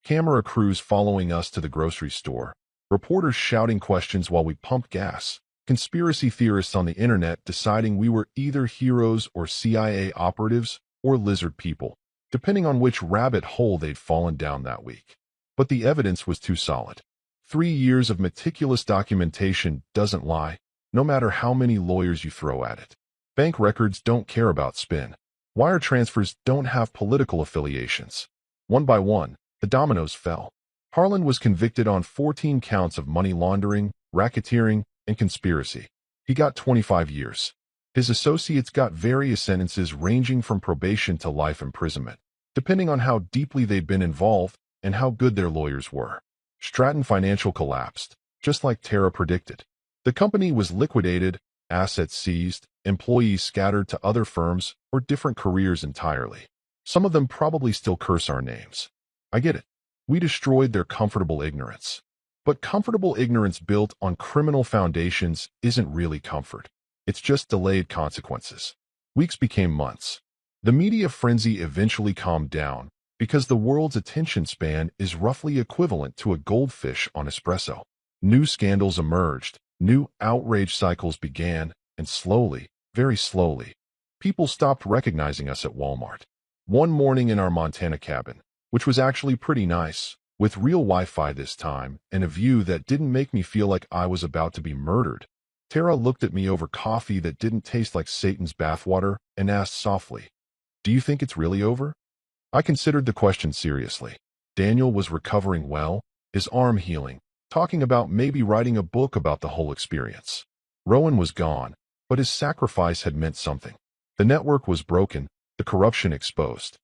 Camera crews following us to the grocery store, reporters shouting questions while we pumped gas, conspiracy theorists on the internet deciding we were either heroes or CIA operatives or lizard people, depending on which rabbit hole they'd fallen down that week. But the evidence was too solid. 3 years of meticulous documentation doesn't lie, no matter how many lawyers you throw at it. Bank records don't care about spin. Wire transfers don't have political affiliations. One by one, the dominoes fell. Harlan was convicted on 14 counts of money laundering, racketeering, and conspiracy. He got 25 years. His associates got various sentences ranging from probation to life imprisonment, depending on how deeply they'd been involved and how good their lawyers were. Stratton Financial collapsed, just like Tara predicted. The company was liquidated, assets seized, employees scattered to other firms or different careers entirely. Some of them probably still curse our names. I get it. We destroyed their comfortable ignorance. But comfortable ignorance built on criminal foundations isn't really comfort. It's just delayed consequences. Weeks became months. The media frenzy eventually calmed down because the world's attention span is roughly equivalent to a goldfish on espresso. New scandals emerged, new outrage cycles began, and slowly, very slowly, people stopped recognizing us at Walmart. One morning in our Montana cabin, which was actually pretty nice, with real Wi-Fi this time and a view that didn't make me feel like I was about to be murdered, Tara looked at me over coffee that didn't taste like Satan's bathwater and asked softly, "Do you think it's really over?" I considered the question seriously. Daniel was recovering well, his arm healing, talking about maybe writing a book about the whole experience. Rowan was gone, but his sacrifice had meant something. The network was broken, the corruption exposed.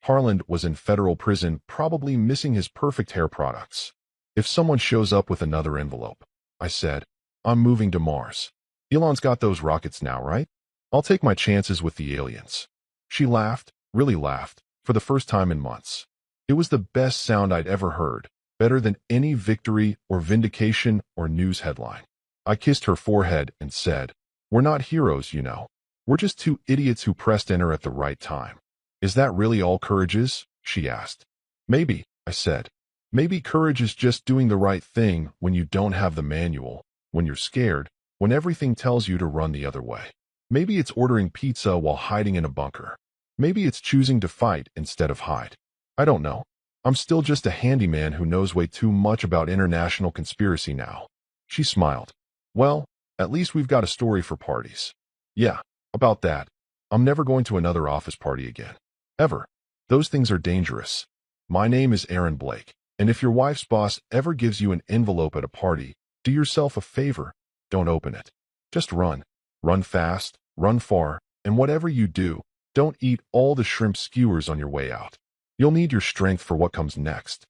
Harland was in federal prison, probably missing his perfect hair products. If someone shows up with another envelope, I said, I'm moving to Mars. Elon's got those rockets now, right? I'll take my chances with the aliens. She laughed, really laughed, for the first time in months. It was the best sound I'd ever heard, better than any victory or vindication or news headline. I kissed her forehead and said, We're not heroes, you know. We're just two idiots who pressed enter at the right time. Is that really all courage is? She asked. Maybe, I said. Maybe courage is just doing the right thing when you don't have the manual, when you're scared, when everything tells you to run the other way. Maybe it's ordering pizza while hiding in a bunker. Maybe it's choosing to fight instead of hide. I don't know. I'm still just a handyman who knows way too much about international conspiracy now. She smiled. Well, at least we've got a story for parties. Yeah, about that. I'm never going to another office party again. Ever. Those things are dangerous. My name is Aaron Blake, and if your wife's boss ever gives you an envelope at a party, do yourself a favor. Don't open it. Just run. Run fast, run far, and whatever you do, don't eat all the shrimp skewers on your way out. You'll need your strength for what comes next.